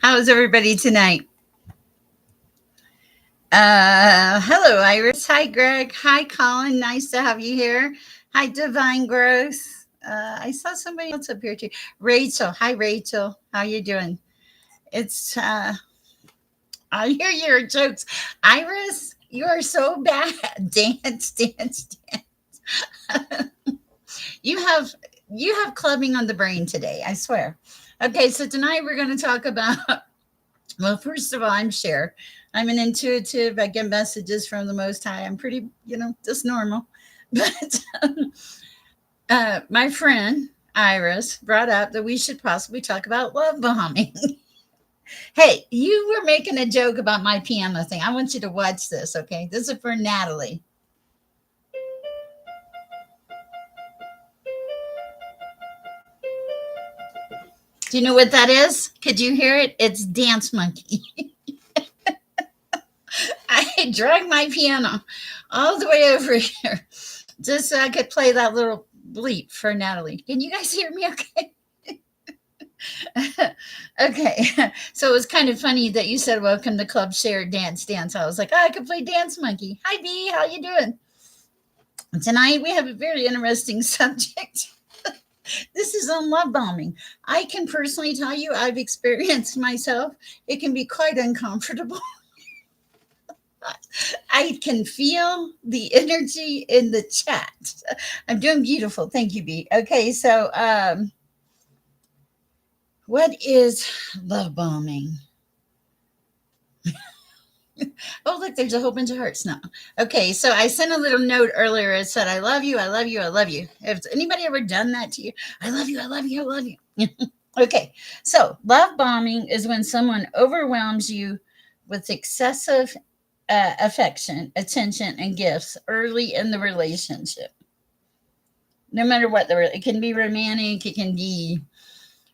How's everybody tonight? Hello, Iris. Hi, Greg. Hi, Colin. Nice to have you here. Hi, Divine Growth. I saw somebody else up here too. Rachel. Hi, Rachel. How you doing? It's I hear your jokes. Iris, you are so bad. Dance, dance, dance. you have you have clubbing on the brain today. I swear. Okay, so tonight we're going to talk about. Well, first of all, I'm Cher. I'm an intuitive. I get messages from the Most High. I'm pretty, just normal. But my friend Iris brought up that we should possibly talk about love bombing. Hey, you were making a joke about my piano thing. I want you to watch this, okay? This is for Natalie. Do you know what that is? Could you hear it? It's Dance Monkey. I dragged my piano all the way over here just so I could play that little bleep for Natalie. Can you guys hear me okay? Okay. So it was kind of funny that you said welcome to Club Share Dance Dance. I was like, oh, I could play Dance Monkey. Hi B, how you doing? Tonight we have a very interesting subject. This is on love bombing. I can personally tell you I've experienced myself. It can be quite uncomfortable. I can feel the energy in the chat. I'm doing beautiful. Thank you, B. Okay, so what is love bombing? Oh, look, there's a whole bunch of hearts now. Okay, so I sent a little note earlier. It said, I love you, I love you, I love you. Has anybody ever done that to you? I love you, I love you, I love you. Okay, so love bombing is when someone overwhelms you with excessive affection, attention, and gifts early in the relationship. No matter what, it can be romantic, it can be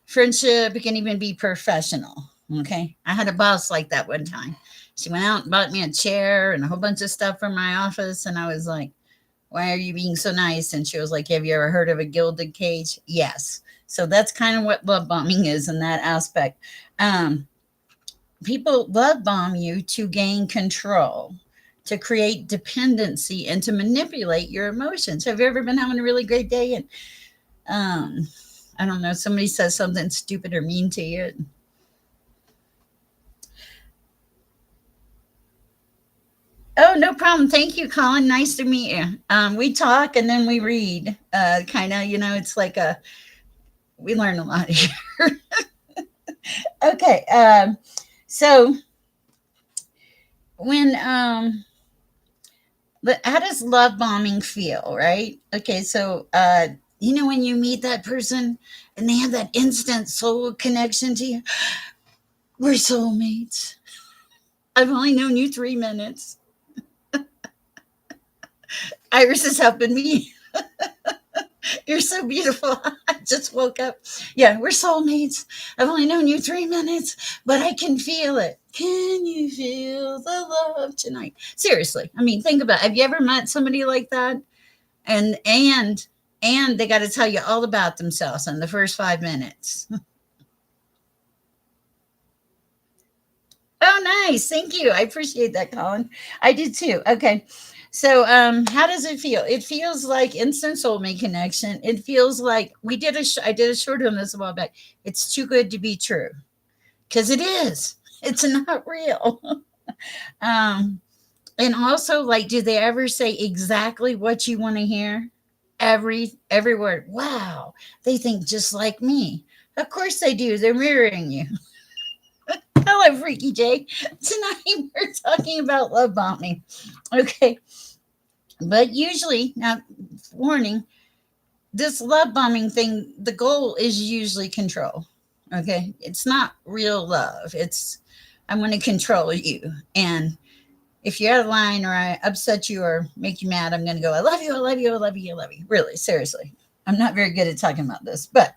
friendship, it can even be professional. Okay, I had a boss like that one time. She went out and bought me a chair and a whole bunch of stuff from my office, and I was like, why are you being so nice? And she was like, have you ever heard of a gilded cage? Yes. So that's kind of what love bombing is in that aspect. um, People love bomb you to gain control, to create dependency, and to manipulate your emotions. Have you ever been having a really great day and um, I don't know, somebody says something stupid or mean to you? Oh, no problem. Thank you, Colin. Nice to meet you. We talk and then we read. Kind of, it's like we learn a lot here. Okay. So when how does love bombing feel, right? Okay, so when you meet that person and they have that instant soul connection to you, we're soulmates. I've only known you 3 minutes. Iris is helping me. You're so beautiful. I just woke up. Yeah, we're soulmates. I've only known you 3 minutes, but I can feel it. Can you feel the love tonight? Seriously. I mean, think about it. Have you ever met somebody like that? And they got to tell you all about themselves in the first 5 minutes. Oh, nice. Thank you. I appreciate that, Colin. I did too. Okay. So, how does it feel? It feels like instant soulmate connection. It feels like I did a short on this a while back. It's too good to be true because it is. It's not real. um, and also, like, do they ever say exactly what you want to hear? Every word. Wow, they think just like me. Of course they do. They're mirroring you. Hello, Freaky J. Tonight we're talking about love bombing. Okay, but usually, now, warning, this love bombing thing, the goal is usually control. Okay, it's not real love. I'm going to control you, and if you're out of line or I upset you or make you mad, I'm going to go, I love you, I love you, I love you, I love you. Really, seriously. I'm not very good at talking about this, but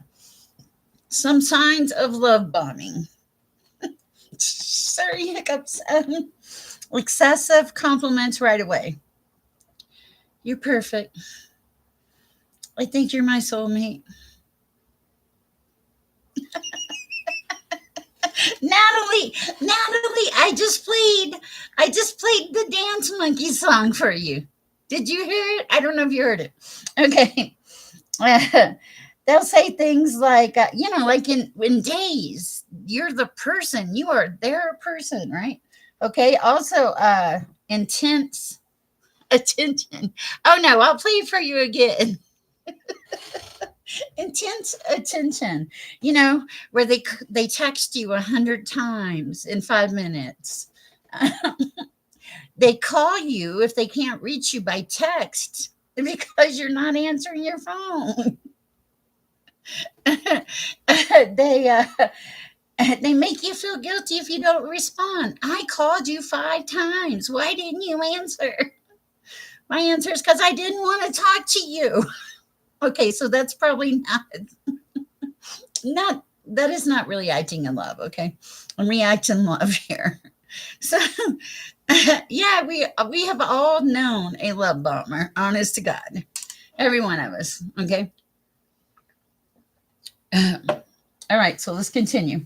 some signs of love bombing. Sorry, hiccups. Excessive compliments right away. You're perfect. I think you're my soulmate. Natalie, Natalie, I just played the Dance Monkey song for you. Did you hear it? I don't know if you heard it. Okay. They'll say things like, like in days, you're the person, you are their person, right? Okay. Also, intense attention. Oh no, I'll play it for you again. Intense attention. You know, where they text you 100 times in 5 minutes. They call you if they can't reach you by text because you're not answering your phone. they they make you feel guilty if you don't respond. I called you 5 times. Why didn't you answer? My answer is because I didn't want to talk to you. Okay, so that's probably not that is not really acting in love. Okay, I'm reacting in love here. So yeah, we have all known a love bomber. Honest to God, every one of us. Okay. All right, so let's continue.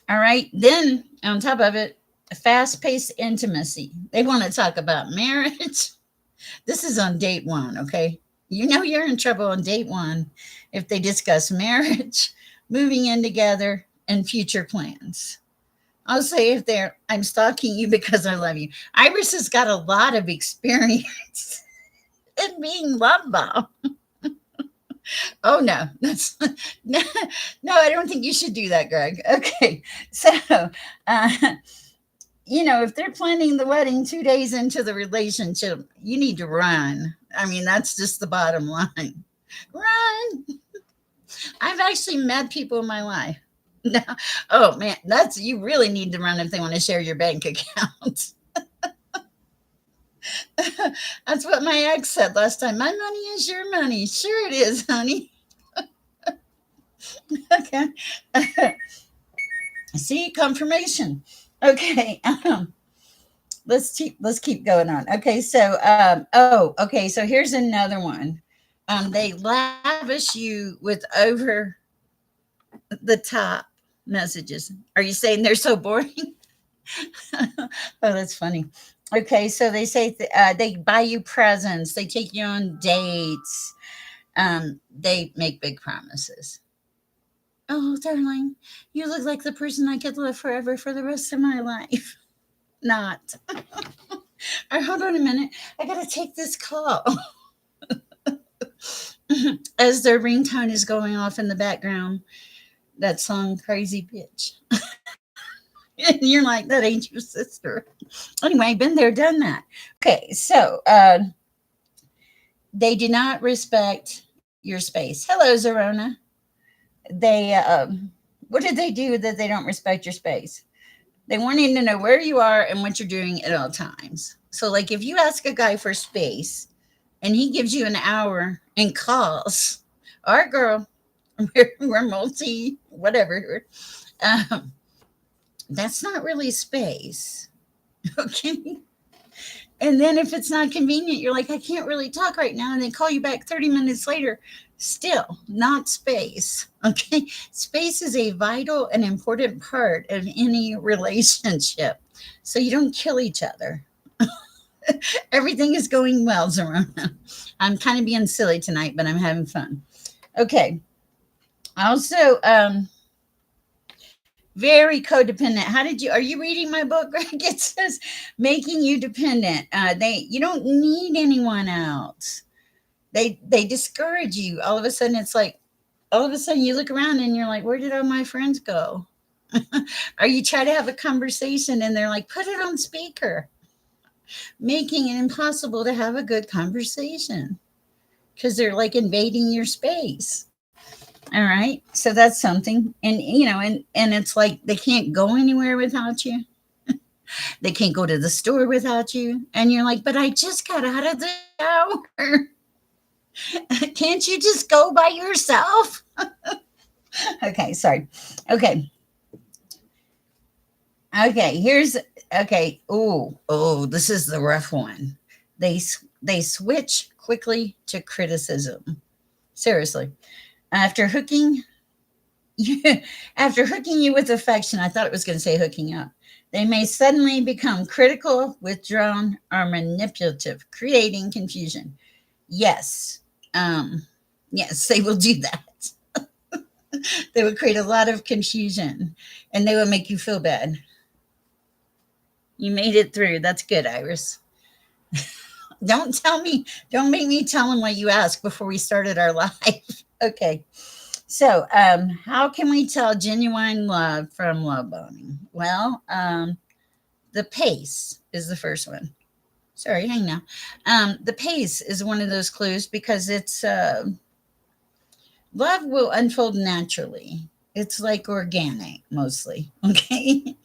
All right, then on top of it, fast paced intimacy. They want to talk about marriage. This is on date one, okay? You know you're in trouble on date one if they discuss marriage, moving in together, and future plans. I'll say if they're, I'm stalking you because I love you. Iris has got a lot of experience in being love bomb. Oh no, that's no, no. I don't think you should do that, Greg. Okay, so uh, if they're planning the wedding 2 days into the relationship, you need to run. I mean, that's just the bottom line. Run. I've actually met people in my life. No, oh man, that's you really need to run if they want to share your bank account. That's what my ex said last time. My money is your money. Sure it is, honey. Okay. See, confirmation. Okay. Let's keep going on. Okay, so okay, so here's another one. They lavish you with over the top messages. Are you saying they're so boring? Oh, that's funny. Okay, so they say they buy you presents, they take you on dates, they make big promises. Oh, darling, you look like the person I could love forever for the rest of my life. Not. Hold on a minute. I gotta take this call. As their ringtone is going off in the background, that song "Crazy Bitch," and you're like, "That ain't your sister." Anyway, been there, done that. Okay, so they do not respect your space. Hello, Zorona. They what did they do that they don't respect your space? They want you to know where you are and what you're doing at all times. So, like, if you ask a guy for space and he gives you an hour and calls, all right, girl, we're multi, whatever. Um, that's not really space. Okay. And then if it's not convenient, you're like, I can't really talk right now. And they call you back 30 minutes later. Still not space. Okay. Space is a vital and important part of any relationship. So you don't kill each other. Everything is going well, Zorona. I'm kind of being silly tonight, but I'm having fun. Okay. Also, very codependent. Are you reading my book, Greg? It says making you dependent. You don't need anyone else. They discourage you. All of a sudden, it's like, all of a sudden you look around and you're like, where did all my friends go? Or you try to have a conversation and they're like, put it on speaker, making it impossible to have a good conversation because they're like invading your space. All right. So that's something. And and it's like they can't go anywhere without you. They can't go to the store without you. And you're like, but I just got out of the shower. Can't you just go by yourself? Okay, sorry. Okay. Okay, here's okay. Oh, this is the rough one. They switch quickly to criticism. Seriously. After hooking After hooking you with affection, I thought it was going to say hooking up. They may suddenly become critical, withdrawn, or manipulative, creating confusion. Yes, um, yes, they will do that. They will create a lot of confusion, and they will make you feel bad. You made it through. That's good, Iris. Don't tell me. Don't make me tell them what you asked before we started our live. Okay. So, how can we tell genuine love from love bombing? Well, the pace is the first one. Sorry, hang now. The pace is one of those clues because it's love will unfold naturally. It's like organic mostly. Okay.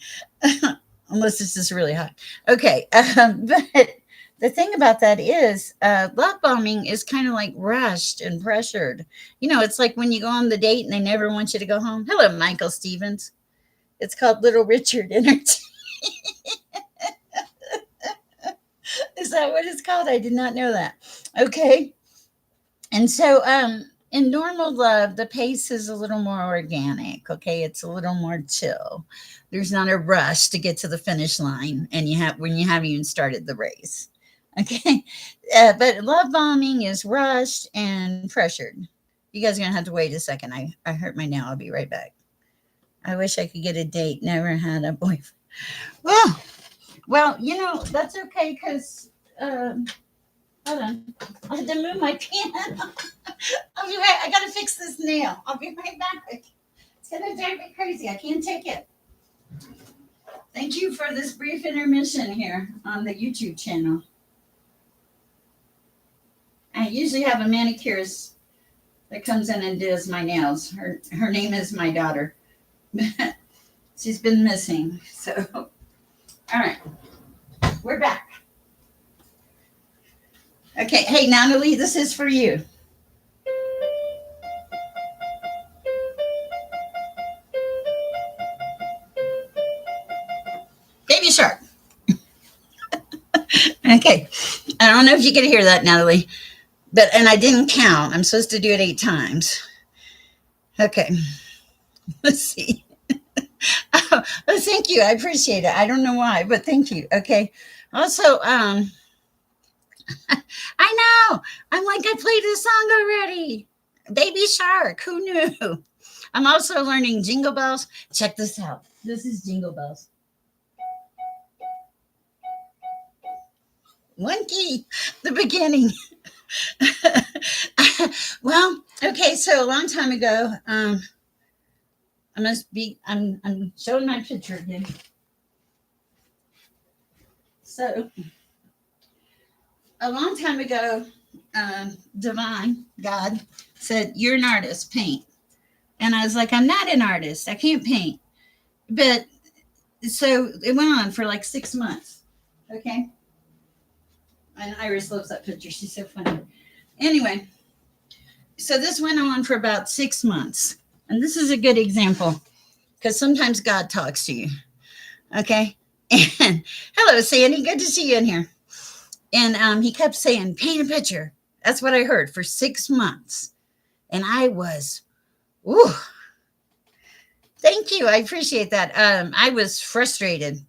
Unless it's just really hot. Okay. But the thing about that is love bombing is kind of like rushed and pressured. It's like when you go on the date and they never want you to go home. Hello, Michael Stevens. It's called Little Richard Energy. Is that what it's called? I did not know that. Okay. And so in normal love, the pace is a little more organic. Okay. It's a little more chill. There's not a rush to get to the finish line and when you haven't even started the race. Okay. But love bombing is rushed and pressured. You guys are gonna have to wait a second. I hurt my nail. I'll be right back. I wish I could get a date. Never had a boyfriend. Well, that's okay because hold on. I had to move my pen. I'll be right. I gotta fix this nail. I'll be right back. It's gonna drive me crazy. I can't take it. Thank you for this brief intermission here on the YouTube channel. I usually have a manicurist that comes in and does my nails. Her name is my daughter. She's been missing. So, all right, we're back. Okay, hey Natalie, this is for you. Baby shark. Okay, I don't know if you could hear that, Natalie, and I didn't count. I'm supposed to do it 8 times. Okay, let's see. Oh, thank you. I appreciate it. I don't know why, but thank you. Okay. Also, I know. I'm like, I played this song already. Baby Shark. Who knew? I'm also learning Jingle Bells. Check this out. This is Jingle Bells. One key, the beginning. Well, okay. So a long time ago, I'm showing my picture again. So a long time ago, divine God said, "You're an artist, paint." And I was like, "I'm not an artist. I can't paint." But so it went on for like 6 months. Okay. And Iris loves that picture. She's so funny. Anyway, so this went on for about 6 months. And this is a good example because sometimes God talks to you. Okay. And hello, Sandy. Good to see you in here. And he kept saying, paint a picture. That's what I heard for 6 months. And I was, ooh, thank you. I appreciate that. I was frustrated.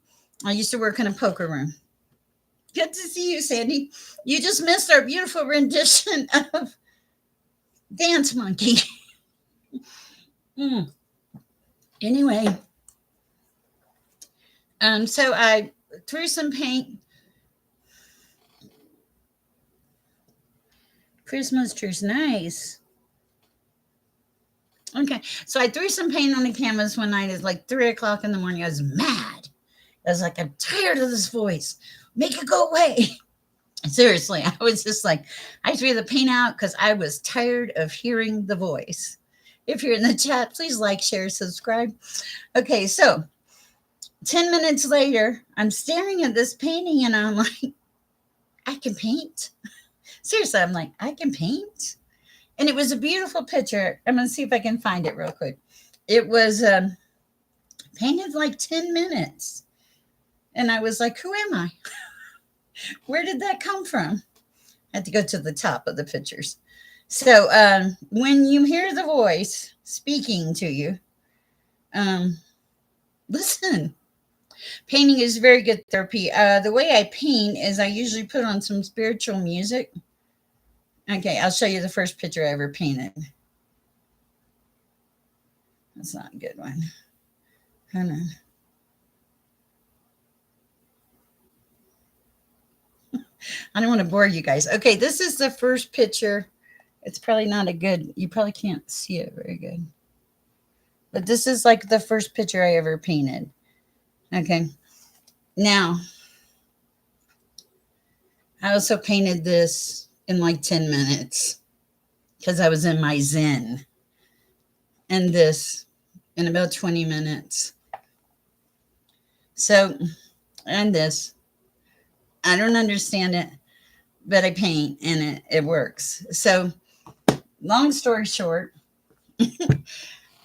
I used to work in a poker room. Good to see you, Sandy. You just missed our beautiful rendition of Dance Monkey. Anyway, so I threw some paint. Christmas trees, nice. Okay, so I threw some paint on the canvas one night. It's like 3 o'clock in the morning. I was mad. I was like, I'm tired of this voice. Make it go away. Seriously, I was just like, I threw the paint out because I was tired of hearing the voice. If you're in the chat, please like, share, subscribe. Okay, so 10 minutes later, I'm staring at this painting and I'm like, I can paint. Seriously, I'm like, I can paint. And it was a beautiful picture. I'm going to see if I can find it real quick. It was painted like 10 minutes. And I was like, who am I? Where did that come from? I had to go to the top of the pictures. So when you hear the voice speaking to you, Um, Listen, painting is very good therapy. The way I paint is I usually put on some spiritual music. Okay, I'll show you the first picture I ever painted. That's not a good one. Hold on. I don't want to bore you guys. Okay, this is the first picture. It's probably not a good, you probably can't see it very good. But this is like the first picture I ever painted. Okay. Now, I also painted this in like 10 minutes because I was in my zen. And this in about 20 minutes. So, and this. I don't understand it, but I paint and it works. So, long story short,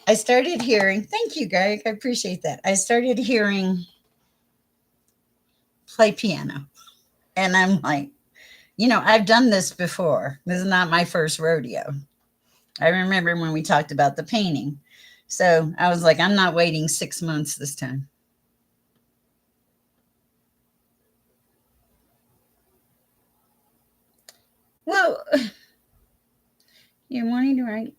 I started hearing, thank you, Greg. I appreciate that. I started hearing play piano. And I'm like, I've done this before. This is not my first rodeo. I remember when we talked about the painting. So I was like, I'm not waiting 6 months this time. Well, you're wanting to write.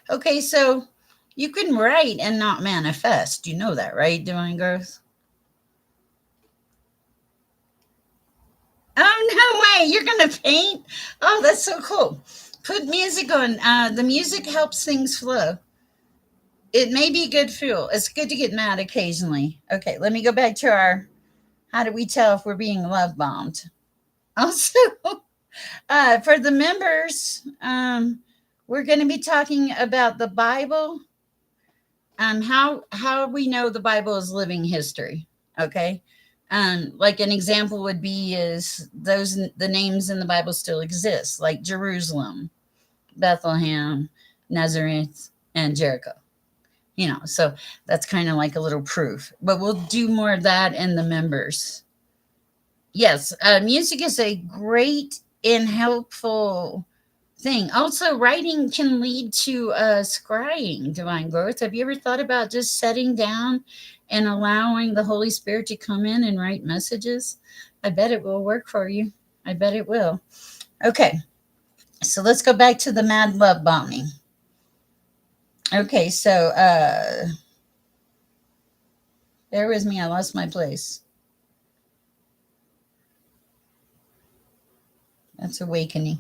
Okay, so you can write and not manifest. You know that, right, Divine Growth? Oh, no way. You're going to paint? Oh, that's so cool. Put music on. The music helps things flow. It may be good fuel. It's good to get mad occasionally. Okay, let me go back to our how do we tell if we're being love bombed? Also, for the members, we're going to be talking about the Bible, how we know the Bible is living history. Okay, like an example would be is the names in the Bible still exist, like Jerusalem, Bethlehem, Nazareth, and Jericho. So that's kind of like a little proof. But we'll do more of that in the members. Yes, music is a great and helpful thing. Also, writing can lead to scrying, divine growth. Have you ever thought about just sitting down and allowing the Holy Spirit to come in and write messages? I bet it will work for you. I bet it will. Okay, so let's go back to the mad love bombing. Okay, so bear with me. I lost my place. That's awakening.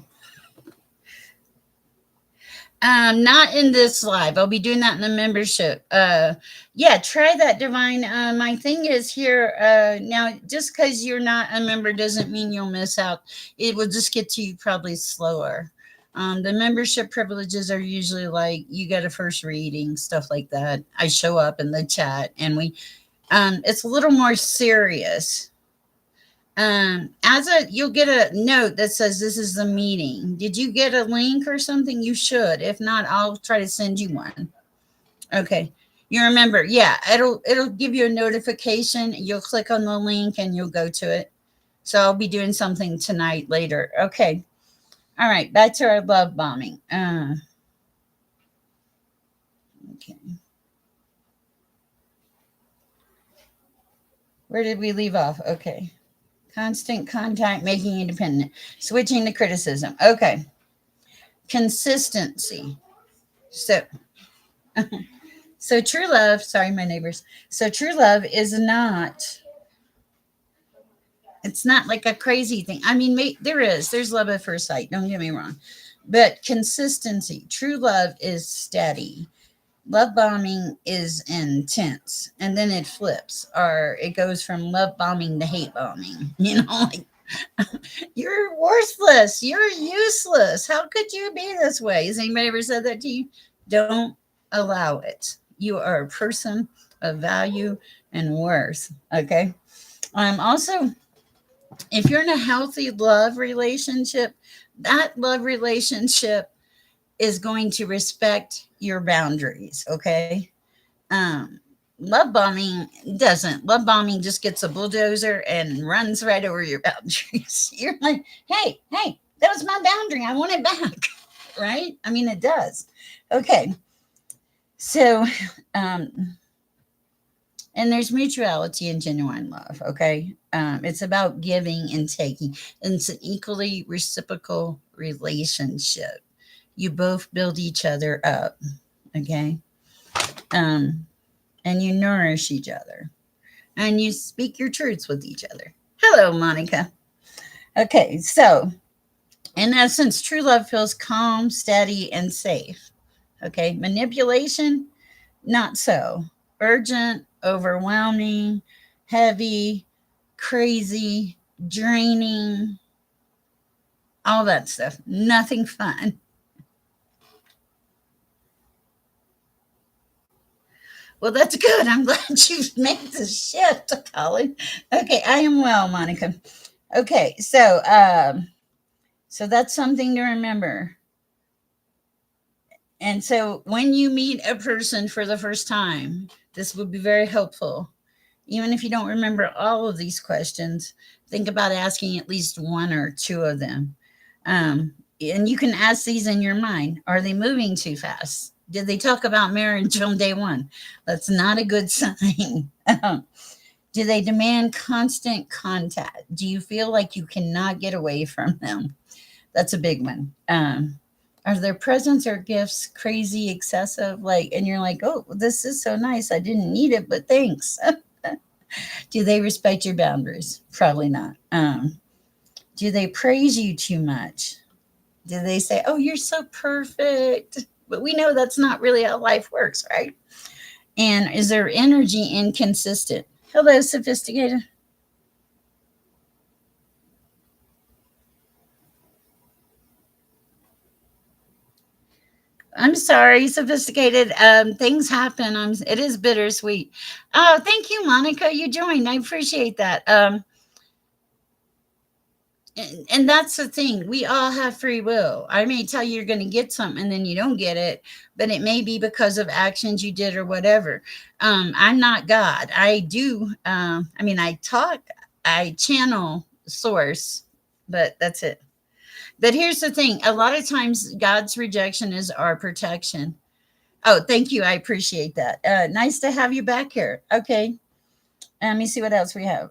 Not in this live. I'll be doing that in the membership. Yeah, try that, Divine. My thing is here now. Just because you're not a member doesn't mean you'll miss out. It will just get to you probably slower. The membership privileges are usually like you get a first reading, stuff like that. I show up in the chat, and we. It's a little more serious. You'll get a note that says this is the meeting. Did you get a link or something? You should. If not, I'll try to send you one. Okay. You remember, yeah, it'll give you a notification. You'll click on the link and you'll go to it. So I'll be doing something tonight later. Okay. All right, back to our love bombing. Okay. Where did we leave off? Okay. Constant contact, making independent, switching to criticism. Okay. Consistency. So, so true love, sorry, my neighbors. So true love is not, it's not like a crazy thing. I mean, there's love at first sight. Don't get me wrong. But consistency, true love is steady. Love bombing is intense. And then it flips, or it goes from love bombing to hate bombing. Like, you're worthless. You're useless. How could you be this way? Has anybody ever said that to you? Don't allow it. You are a person of value and worth. Okay. Also, if you're in a healthy love relationship, that love relationship is going to respect your boundaries. Okay. Love bombing doesn't. Love bombing just gets a bulldozer and runs right over your boundaries. You're like, hey, that was my boundary. I want it back. right? I mean, it does. Okay. So, um, and there's mutuality and genuine love. Okay. It's about giving and taking, and it's an equally reciprocal relationship. You both build each other up. Okay. Um, and you nourish each other and you speak your truths with each other. Hello, Monica. Okay. So, in essence, true love feels calm, steady, and safe. Okay. Manipulation, not so. Urgent, overwhelming, heavy, crazy, draining, all that stuff. Nothing fun. Well, that's good. I'm glad you made the shift, Colin. Okay, I am well, Monica. Okay, so that's something to remember. And so when you meet a person for the first time, this would be very helpful. Even if you don't remember all of these questions, think about asking at least one or two of them. And you can ask these in your mind. Are they moving too fast? Did they talk about marriage on day one? That's not a good sign. Do they demand constant contact? Do you feel like you cannot get away from them? That's a big one. Are their presents or gifts crazy, excessive? Like, and you're like, oh, this is so nice. I didn't need it, but thanks. Do they respect your boundaries? Probably not. Do they praise you too much? Do they say, oh, you're so perfect? But we know that's not really how life works, right? And is their energy inconsistent? Hello, sophisticated. I'm sorry, sophisticated. Things happen. It is bittersweet. Oh, thank you, Monica. You joined. I appreciate that. And that's the thing. We all have free will. I may tell you you're going to get something and then you don't get it, but it may be because of actions you did or whatever. I'm not God. I do. I mean, I talk, I channel source, but that's it. But here's the thing. A lot of times God's rejection is our protection. Oh, thank you. I appreciate that. Nice to have you back here. Okay. Let me see what else we have.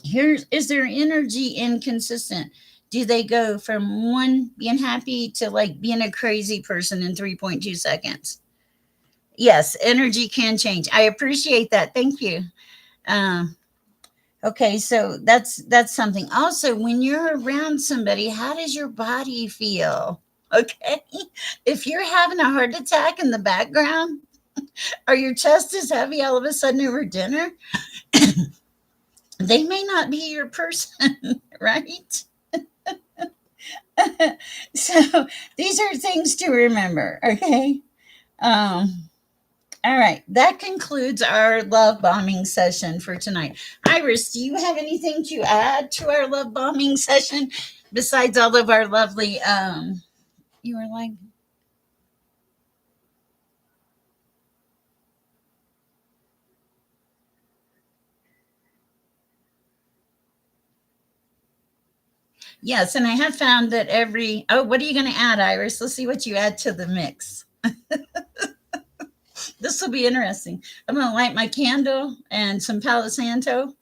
Here's is their energy inconsistent? Do they go from one being happy to like being a crazy person in 3.2 seconds? Yes, energy can change. I appreciate that. Thank you. Um, okay, so that's something. Also, when you're around somebody, how does your body feel? Okay, if you're having a heart attack in the background, or your chest is heavy all of a sudden over dinner, they may not be your person, right? So these are things to remember. Okay. Um, all right. That concludes our love bombing session for tonight. Iris, do you have anything to add to our love bombing session besides all of our lovely you were like, yes, and I have found that every oh, what are you gonna add, Iris? Let's see what you add to the mix. This will be interesting. I'm gonna light my candle and some Palo Santo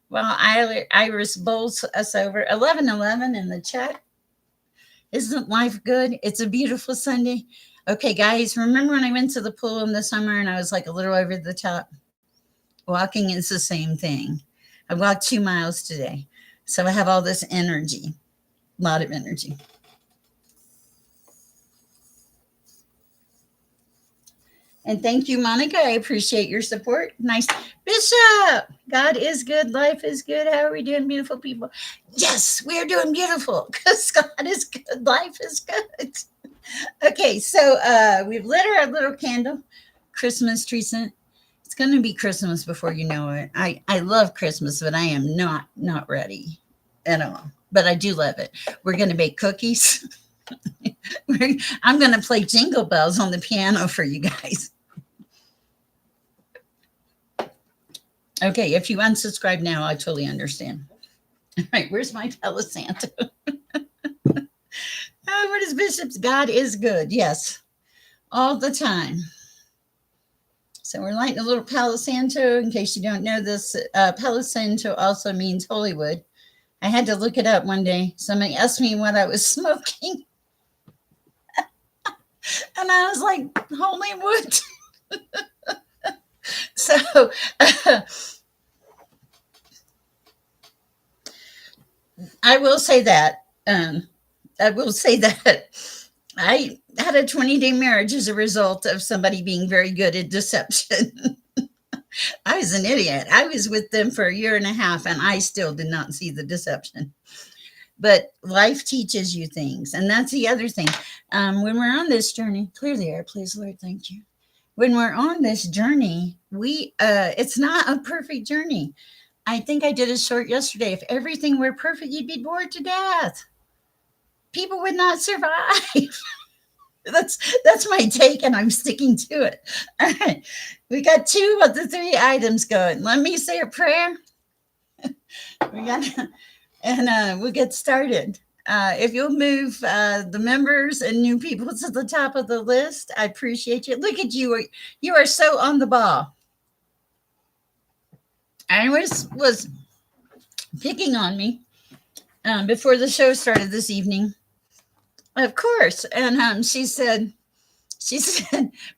while Iris bowls us over 11:11 in the chat. Isn't life good? It's a beautiful Sunday. Okay, guys, remember when I went to the pool in the summer and I was like a little over the top? Walking is the same thing. I walked 2 miles today. So I have all this energy, a lot of energy. And thank you, Monica. I appreciate your support. Nice. Bishop, God is good. Life is good. How are we doing, beautiful people? Yes, we are doing beautiful because God is good. Life is good. Okay, so we've lit our little candle, Christmas tree scent. It's going to be Christmas before you know it. I love Christmas, but I am not ready at all. But I do love it. We're going to bake cookies. I'm going to play Jingle Bells on the piano for you guys. Okay, if you unsubscribe now, I totally understand. All right, where's my Palo Santo? Oh, what is Bishop's? God is good. Yes, all the time. So we're lighting a little Palo Santo. In case you don't know this, Palo Santo also means Hollywood. I had to look it up one day. Somebody asked me what I was smoking, and I was like, Hollywood. So I will say that. I will say that I had a 20-day marriage as a result of somebody being very good at deception. I was an idiot. I was with them for a year and a half, and I still did not see the deception. But life teaches you things, and that's the other thing. When we're on this journey, clear the air, please, Lord. Thank you. When we're on this journey, we it's not a perfect journey. I think I did a short yesterday. If everything were perfect, you'd be bored to death. People would not survive. That's my take, and I'm sticking to it. All right, we got two of the three items going. Let me say a prayer. We got, and we'll get started. If you'll move the members and new people to the top of the list, I appreciate you. Look at you. You are so on the ball. I was picking on me before the show started this evening. Of course. And she said,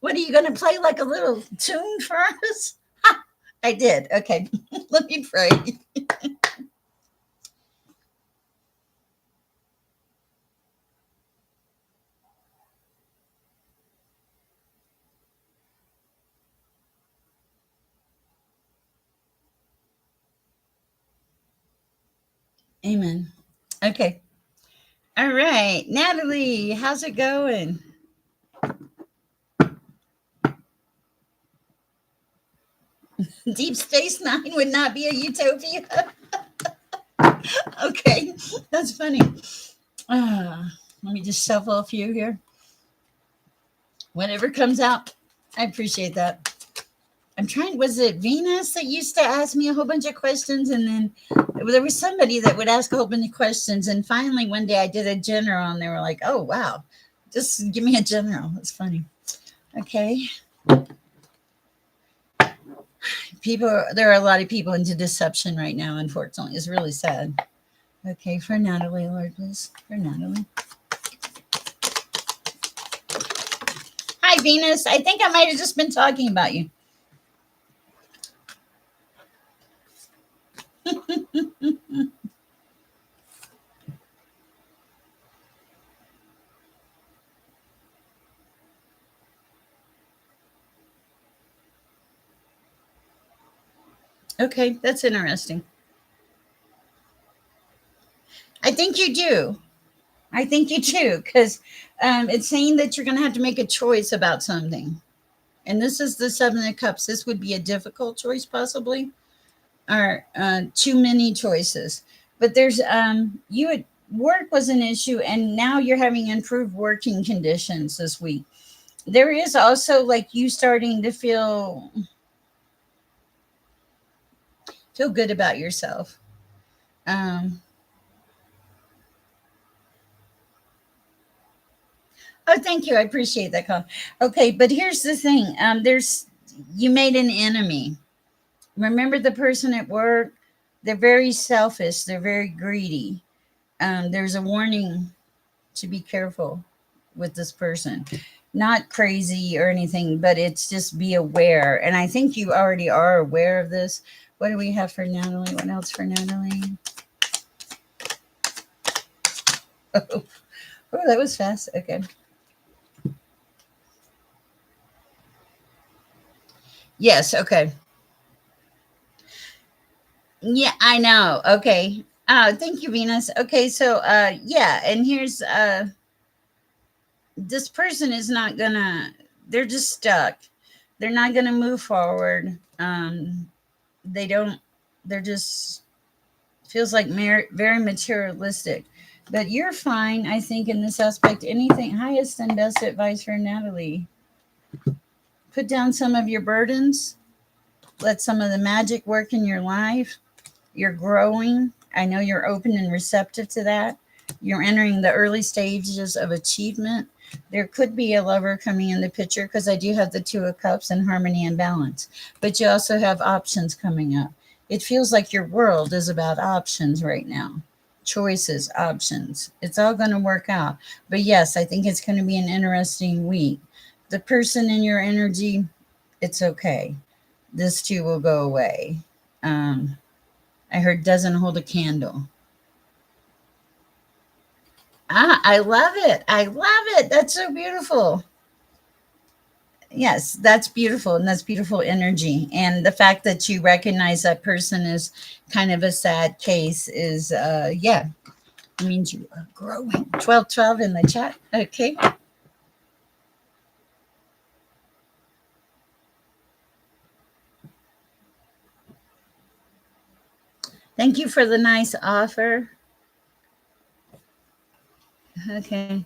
what are you going to play like a little tune for us? I did. Okay. Let me pray. Amen. Okay. All right. Natalie, how's it going? Deep Space Nine would not be a utopia. Okay. That's funny. Let me just shuffle a few here. Whatever comes out, I appreciate that. I'm trying, was it Venus that used to ask me a whole bunch of questions? And then there was somebody that would ask a whole bunch of questions. And finally, one day I did a general, and they were like, oh, wow, just give me a general. It's funny. Okay. There are a lot of people into deception right now, unfortunately. It's really sad. Okay, for Natalie, Lord, please. For Natalie. Hi, Venus. I think I might have just been talking about you. Okay, that's interesting. I think you do. I think you do, because it's saying that you're going to have to make a choice about something. And this is the Seven of Cups. This would be a difficult choice, possibly, or too many choices. But there's you had, work was an issue, and now you're having improved working conditions this week. There is also like you starting to feel good about yourself. Um, oh, thank you. I appreciate that call. Okay, but here's the thing. There's you made an enemy. Remember the person at work? They're very selfish. They're very greedy. There's a warning to be careful with this person. Not crazy or anything, but it's just be aware. And I think you already are aware of this. What do we have for Natalie? What else for Natalie? Oh, oh, that was fast. Okay. Yes. Okay. Yeah, I know. Okay. Thank you, Venus. Okay. So, yeah. And here's, this person is not gonna, they're just stuck. They're not gonna move forward. They don't, they're just, feels like very materialistic. But you're fine, I think, in this aspect. Anything, highest and best advice for Natalie? Put down some of your burdens. Let some of the magic work in your life. You're growing. I know you're open and receptive to that. You're entering the early stages of achievement. There could be a lover coming in the picture because I do have the Two of Cups and harmony and balance. But you also have options coming up. It feels like your world is about options right now, choices, options. It's all going to work out. But yes, I think it's going to be an interesting week. The person in your energy, it's okay. This too will go away. Um, I heard doesn't hold a candle. Ah, I love it. I love it. That's so beautiful. Yes, that's beautiful. And that's beautiful energy. And the fact that you recognize that person is kind of a sad case is, yeah, it means you are growing. 1212 in the chat. Okay. Thank you for the nice offer. Okay.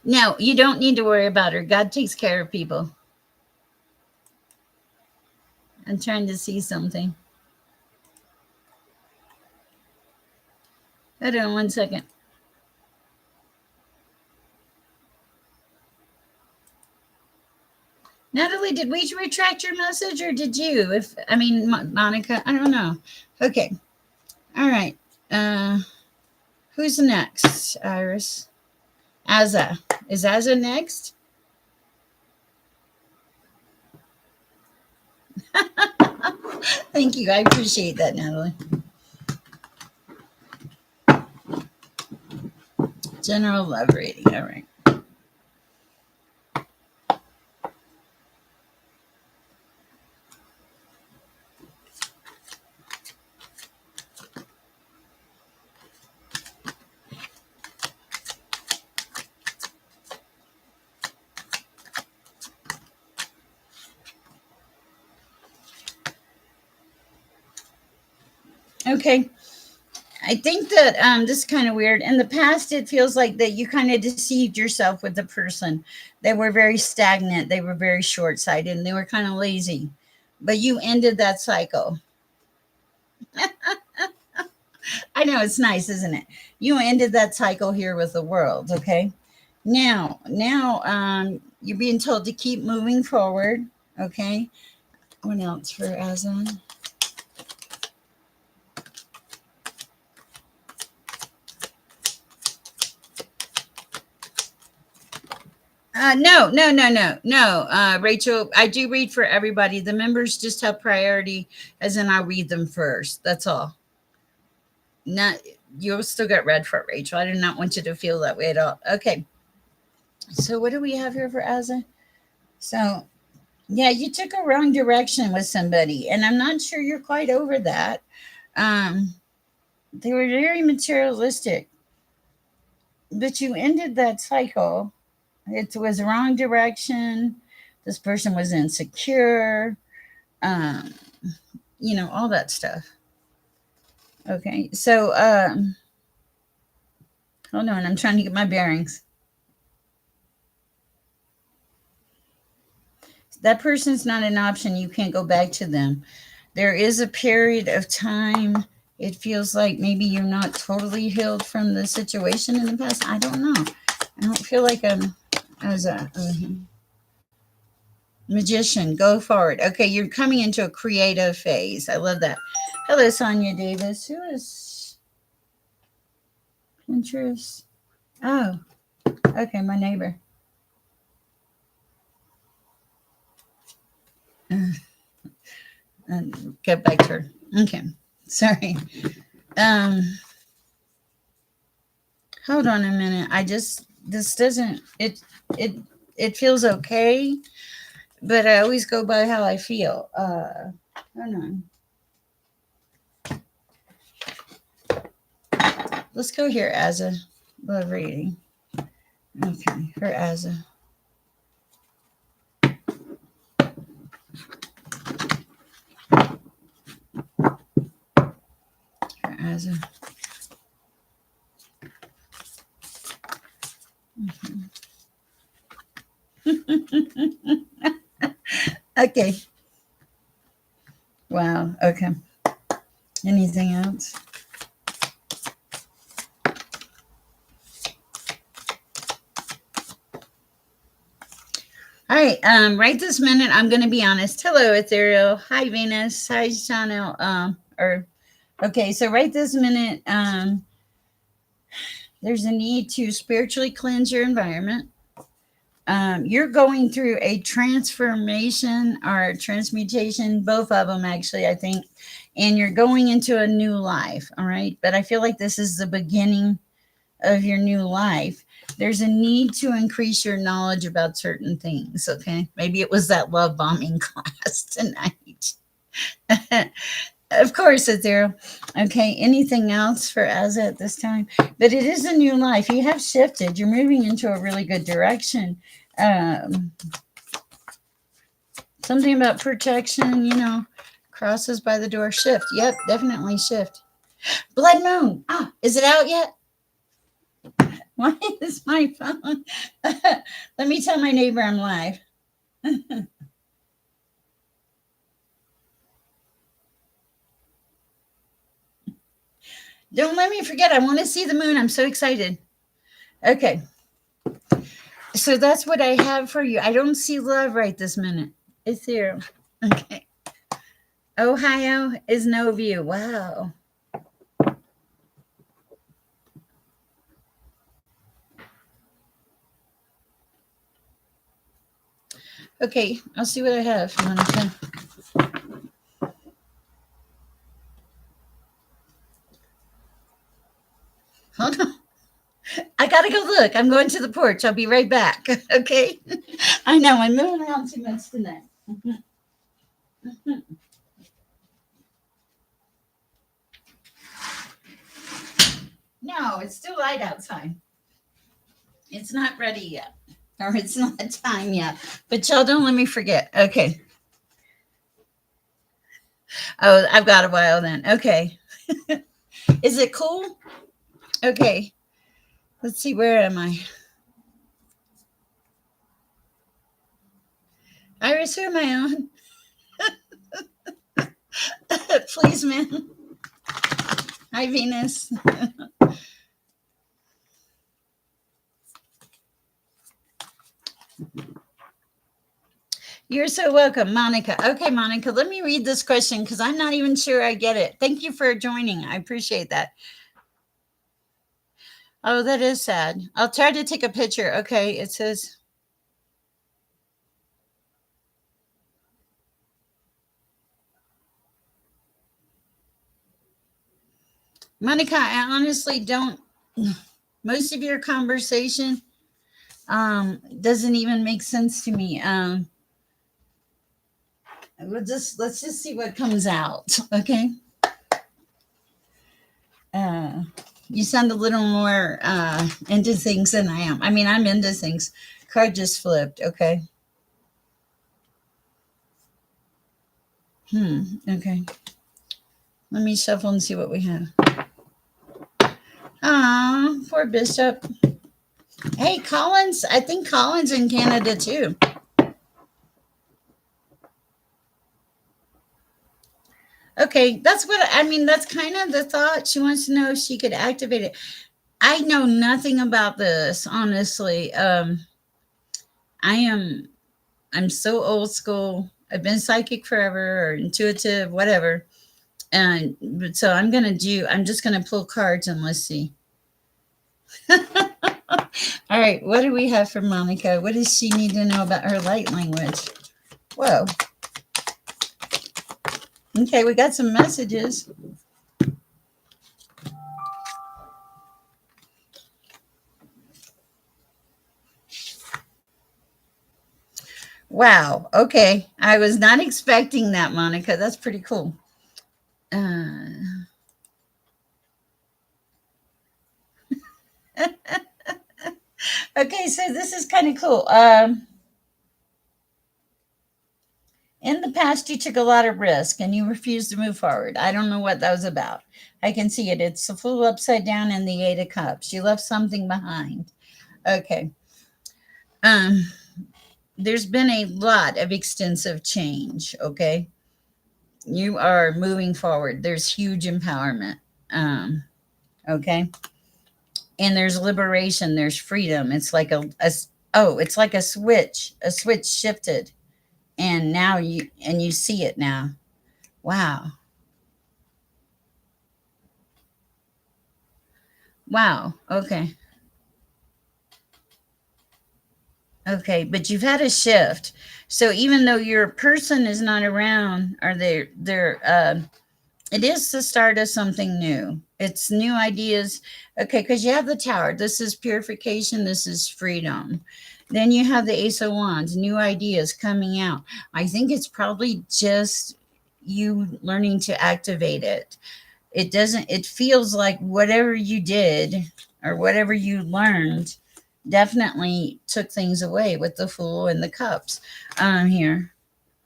No, you don't need to worry about her. God takes care of people. I'm trying to see something. Hold on one second. Natalie, did we retract your message or did you? If I mean Monica, I don't know. Okay. All right. Who's next? Iris. Azza. Is Azza next? Thank you. I appreciate that, Natalie. General love reading. All right. Okay. I think that this is kind of weird. In the past, it feels like that you kind of deceived yourself with the person. They were very stagnant. They were very short sighted and they were kind of lazy. But you ended that cycle. I know it's nice, isn't it? You ended that cycle here with the world. Okay. Now, you're being told to keep moving forward. Okay. What else for Azan? No. Rachel, I do read for everybody. The members just have priority, as in I read them first. That's all. Not you'll still get read for Rachel. I do not want you to feel that way at all. Okay. So what do we have here for Asa? So yeah, you took a wrong direction with somebody, and I'm not sure you're quite over that. Um, they were very materialistic, but you ended that cycle. It was wrong direction. This person was insecure. Um, all that stuff. Okay, so hold on, I'm trying to get my bearings. That person's not an option. You can't go back to them. There is a period of time. It feels like maybe you're not totally healed from the situation in the past. I don't know. I don't feel like I'm as a magician. Go forward. Okay, you're coming into a creative phase. I love that. Hello, Sonia Davis. Who is Pinterest? Oh, okay, my neighbor. Get back to her. Okay, sorry. Um, hold on a minute. I just this doesn't it it feels okay, but I always go by how I feel. Hold on. Let's go here as a love reading. Okay, for as a for as a. Okay. Wow. Okay. Anything else? All right. Right this minute, I'm going to be honest. Hello, Ethereal. Hi, Venus. Hi, Chanel. Or okay. So right this minute, there's a need to spiritually cleanse your environment. You're going through a transformation or transmutation, both of them actually, I think, and you're going into a new life. All right. But I feel like this is the beginning of your new life. There's a need to increase your knowledge about certain things. Okay. Maybe it was that love bombing class tonight. Of course, it's zero. Okay. Anything else for Azza at this time? But it is a new life. You have shifted. You're moving into a really good direction. Um, Something about protection, crosses by the door. Shift. Yep, definitely shift. Blood moon. Ah, is it out yet? Why is my phone? Let me tell my neighbor I'm live. Don't let me forget. I want to see the moon. I'm so excited. Okay. So that's what I have for you. I don't see love right this minute. It's zero. Okay. Ohio is no view. Wow. Okay, I'll see what I have, Monica. Hold on. I gotta go look. I'm going to the porch. I'll be right back. Okay. I know I'm moving around too much tonight. No, it's still light outside. It's not ready yet, or it's not time yet. But y'all don't let me forget. Okay. Oh, I've got a while then. Okay. Is it cool? Okay. Let's see. Where am I? Iris, who am I on? Please, man. Hi, Venus. You're so welcome, Monica. Okay, Monica, let me read this question because I'm not even sure I get it. Thank you for joining. I appreciate that. Oh, that is sad. I'll try to take a picture. Okay, it says, Monica, I honestly don't. Most of your conversation doesn't even make sense to me. Let's just see what comes out. Okay. Uh, you sound a little more into things than I am. I mean, I'm into things. Card just flipped. Okay. Okay. Let me shuffle and see what we have. Ah, poor Bishop. Hey, Collins. I think Collins in Canada too. Okay, that's what I mean. That's kind of the thought. She wants to know if she could activate it. I know nothing about this, honestly. I am I'm so old school. I've been psychic forever or intuitive, whatever. And so I'm just gonna pull cards and let's see. All right, what do we have for Monica? What does she need to know about her light language? Whoa. Okay, we got some messages. Wow. Okay. I was not expecting that, Monica. That's pretty cool. Uh, okay, so this is kind of cool. In the past, you took a lot of risk and you refused to move forward. I don't know what that was about. I can see it. It's the Fool upside down and the Eight of Cups. You left something behind. Okay. Um, there's been a lot of extensive change. Okay. You are moving forward. There's huge empowerment. Okay. And there's liberation. There's freedom. It's like a Oh, it's like a switch. A switch shifted, and now you see it now. Wow. Wow. Okay. Okay, but you've had a shift. So even though your person is not around, or they're it is the start of something new. It's new ideas. Okay, because you have the tower. This is purification. This is freedom. Then you have the Ace of Wands, new ideas coming out. I think it's probably just you learning to activate it. It doesn't, it feels like whatever you did or whatever you learned definitely took things away with the Fool and the Cups here.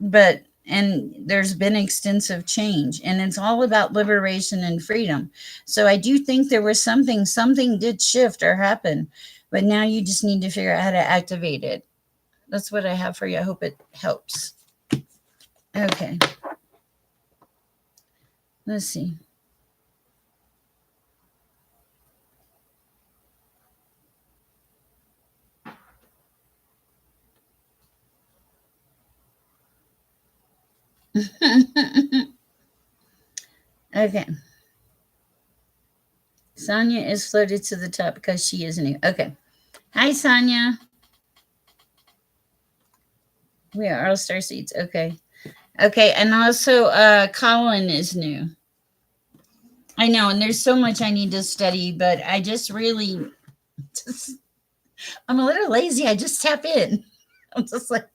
But and there's been extensive change, and it's all about liberation and freedom. So I do think there was something did shift or happen, but now you just need to figure out how to activate it. That's what I have for you. I hope it helps. Okay, let's see. Okay, Sonia is floated to the top because she is new. Okay, hi Sonia. We are all star seeds. Okay. Okay, and also Colin is new. I know, and there's so much I need to study, but I just really just I'm a little lazy. I just tap in. I'm just like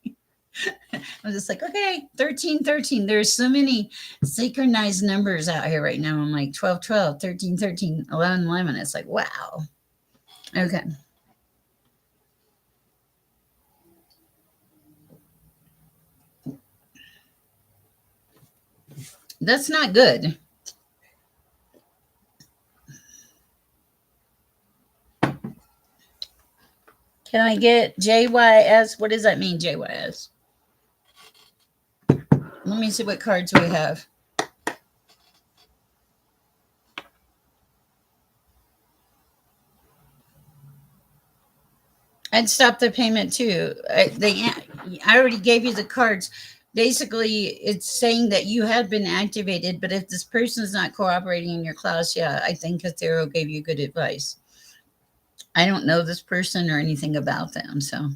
I'm just like, okay, 13, 13. There's so many synchronized numbers out here right now. I'm like 12, 12, 13, 13, 11, 11. It's like, wow. Okay. That's not good. Can I get JYS? What does that mean, JYS? Let me see what cards we have. I'd stop the payment too. I already gave you the cards. Basically, it's saying that you have been activated, but if this person is not cooperating in your class, yeah, I think that Tarot gave you good advice. I don't know this person or anything about them, so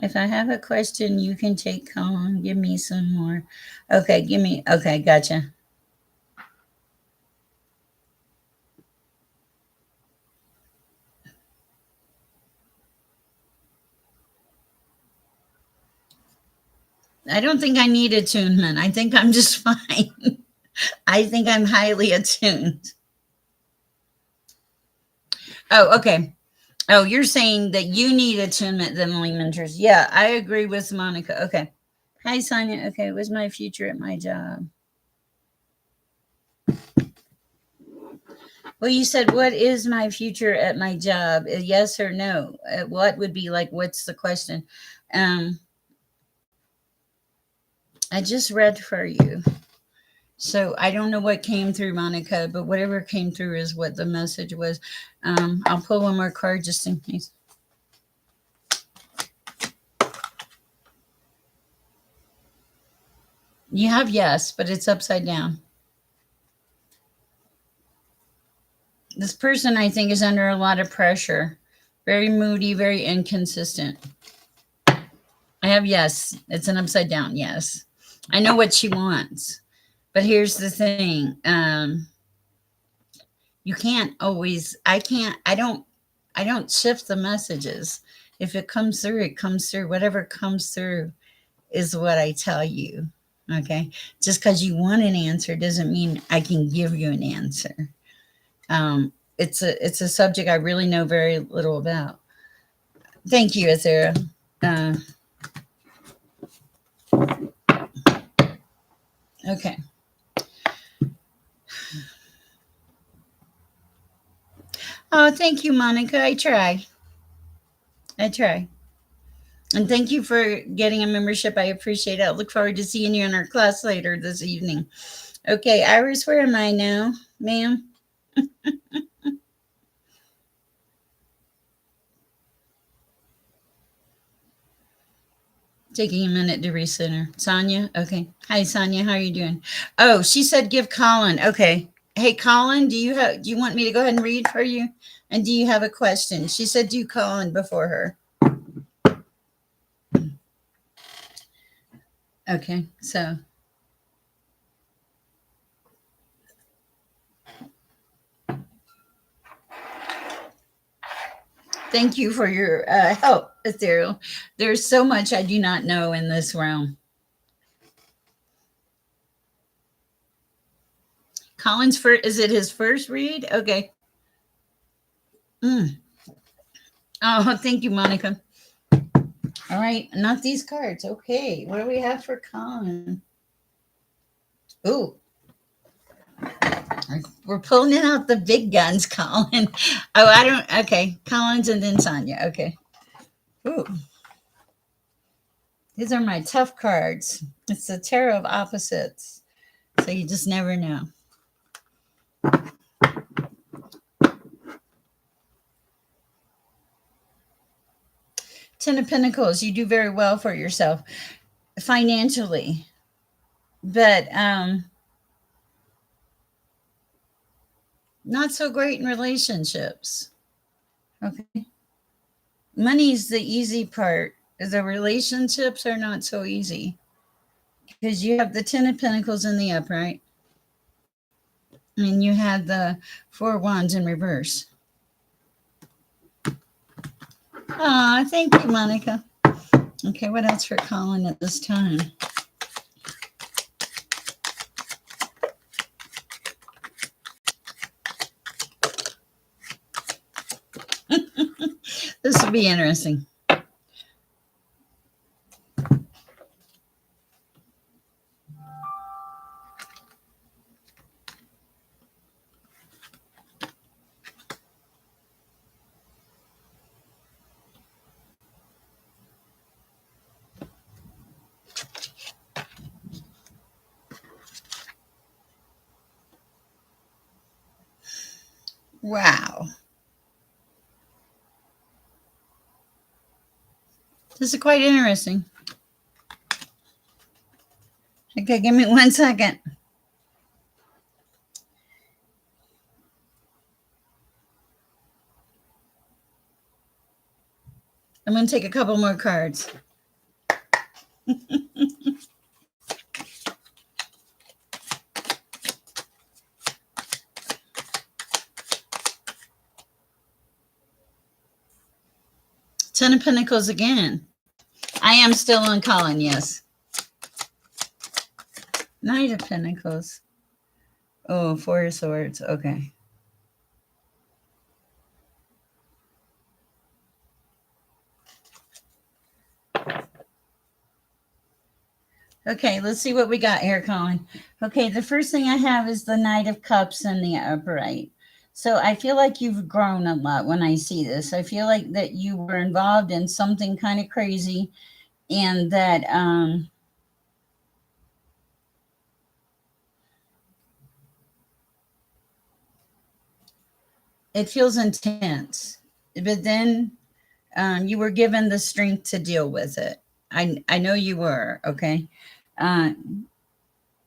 if I have a question, you can take on. Give me some more. Okay, give me. Okay, gotcha. I don't think I need attunement. I think I'm just fine. I think I'm highly attuned. Oh, okay. Oh, you're saying that you need attunement than only mentors. Yeah, I agree with Monica. Okay. Hi, Sonia. Okay, what's my future at my job? Well, you said, what is my future at my job? Yes or no? What would be like, what's the question? Um, I just read for you. So I don't know what came through, Monica, but whatever came through is what the message was. I'll pull one more card just in case. You have yes, but it's upside down. This person, I think, is under a lot of pressure. Very moody, very inconsistent. I have yes. It's an upside down yes. I know what she wants. But here's the thing. You can't always I don't shift the messages. If it comes through, it comes through. Whatever comes through is what I tell you. Okay. Just because you want an answer doesn't mean I can give you an answer. It's a subject I really know very little about. Thank you, Azera. Uh, okay. Oh, thank you, Monica. I try. I try. And thank you for getting a membership. I appreciate it. I look forward to seeing you in our class later this evening. Okay, Iris, where am I now, ma'am? Taking a minute to recenter. Sonia? Okay. Hi, Sonia. How are you doing? Oh, she said give Colin. Okay. Hey, Colin, do you want me to go ahead and read for you? And do you have a question? She said do Colin before her. Okay. So thank you for your help, Ethereal. There's so much I do not know in this realm. Colin's first, is it his first read? Okay. Mm. Oh, thank you, Monica. All right, not these cards. Okay, what do we have for Colin? Ooh, we're pulling out the big guns, Colin. Oh, I don't. Okay, Collins and then Sonia. Okay. Ooh, these are my tough cards. It's the Tarot of Opposites. So you just never know. Ten of Pentacles. You do very well for yourself financially, but not so great in relationships. Okay. Money's the easy part. The relationships are not so easy because you have the Ten of Pentacles in the upright, and you had the Four Wands in reverse. Ah, thank you, Monica. Okay, what else for Colin at this time? This will be interesting. Wow. This is quite interesting. Okay, give me 1 second. I'm going to take a couple more cards. Ten of Pentacles again. I am still on Colin, yes. Knight of Pentacles. Oh, Four of Swords. Okay. Okay, let's see what we got here, Colin. Okay, the first thing I have is the Knight of Cups in the upright. So I feel like you've grown a lot when I see this. I feel like that you were involved in something kind of crazy, and that it feels intense. But then you were given the strength to deal with it. I know you were, okay? Uh,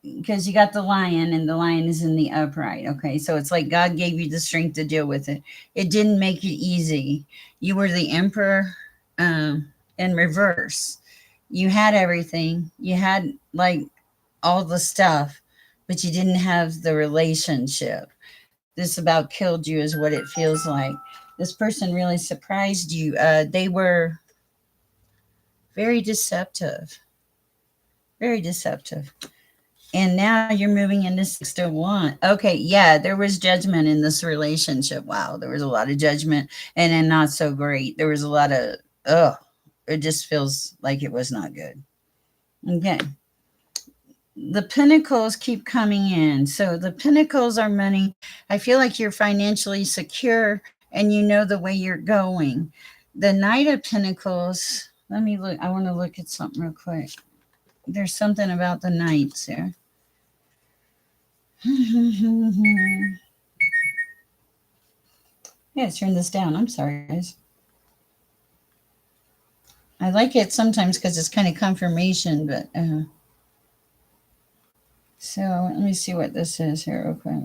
because you got the lion and the lion is in the upright. Okay. So it's like God gave you the strength to deal with it. It didn't make it easy. You were the emperor in reverse. You had everything, you had like all the stuff, but you didn't have the relationship. This about killed you, is what it feels like. This person really surprised you. They were very deceptive, very deceptive. And now you're moving into 6 to 1. Okay, yeah, there was judgment in this relationship. Wow, there was a lot of judgment, and then not so great. There was a lot of, oh, it just feels like it was not good. Okay. The pentacles keep coming in. So the pentacles are money. I feel like you're financially secure and you know the way you're going. The Knight of Pentacles, let me look. I want to look at something real quick. There's something about the knights here. Yeah, turn this down. I'm sorry, guys. I like it sometimes because it's kind of confirmation, but so let me see what this is here real quick.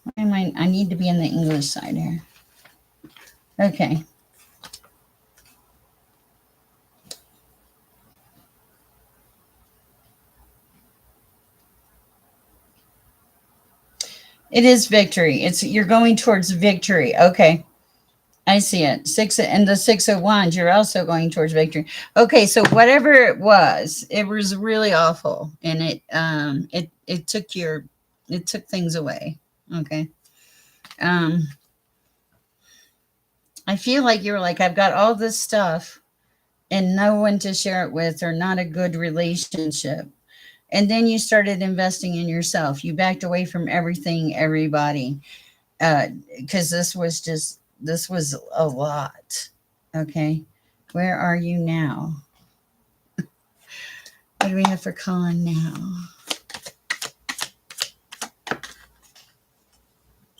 Why am I need to be in the English side here. Okay. It is victory. It's you're going towards victory. Okay. I see it. Six and the 6 of Wands, you're also going towards victory. Okay, so whatever it was really awful. And it took it took things away. Okay. Um I feel like you're like, I've got all this stuff and no one to share it with or not a good relationship. And then you started investing in yourself. You backed away from everything, everybody. Because this was a lot. Okay. Where are you now? What do we have for Colin now?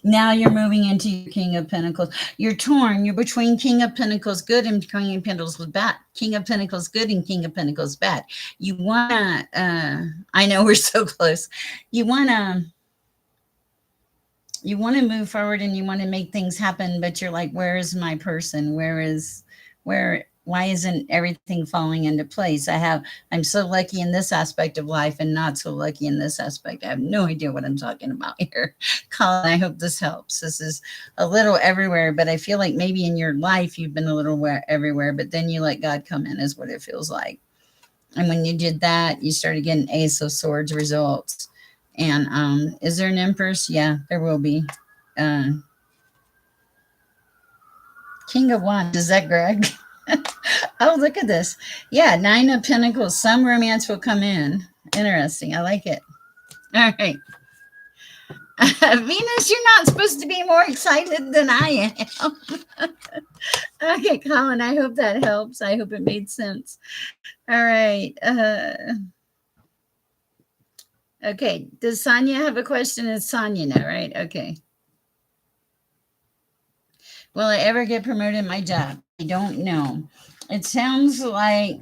Now you're moving into your King of Pentacles. You're torn. You're between King of Pentacles good and King of Pentacles bad. King of Pentacles good and King of Pentacles bad. You want to, I know we're so close. You want to, move forward and you want to make things happen, but you're like, where is my person? Why isn't everything falling into place? I'm so lucky in this aspect of life and not so lucky in this aspect. I have no idea what I'm talking about here. Colin, I hope this helps. This is a little everywhere, but I feel like maybe in your life you've been a little everywhere, but then you let God come in is what it feels like. And when you did that, you started getting Ace of Swords results. And is there an Empress? Yeah, there will be. King of Wands, is that Greg? Oh, look at this. Yeah, 9 of Pentacles. Some romance will come in. Interesting. I like it. All right. Venus, you're not supposed to be more excited than I am. Okay, Colin, I hope that helps. I hope it made sense. All right. Okay. Does Sonia have a question? It's Sonia now, right? Okay. Will I ever get promoted in my job? I don't know. It sounds like,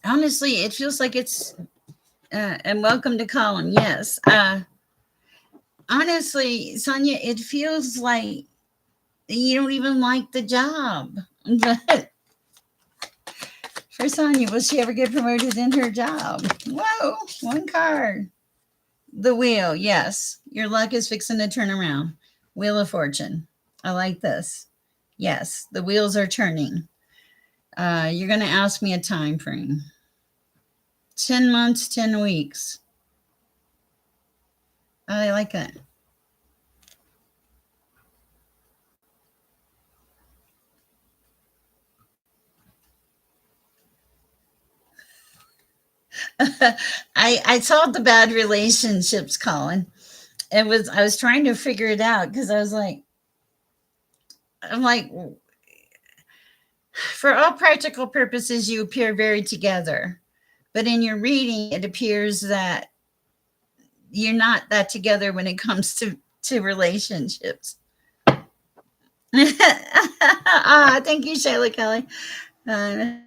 honestly, it feels like it's, and welcome to Colin. Yes. Honestly, Sonia, it feels like you don't even like the job. But for Sonia, will she ever get promoted in her job? Whoa, one card. The wheel, yes. Your luck is fixing to turn around. Wheel of Fortune. I like this. Yes, the wheels are turning. You're going to ask me a time frame. 10 months, 10 weeks. I like that. I saw the bad relationships, Colin. I was trying to figure it out because I'm like, for all practical purposes, you appear very together. But in your reading, it appears that you're not that together when it comes to relationships. Thank you, Shayla Kelly.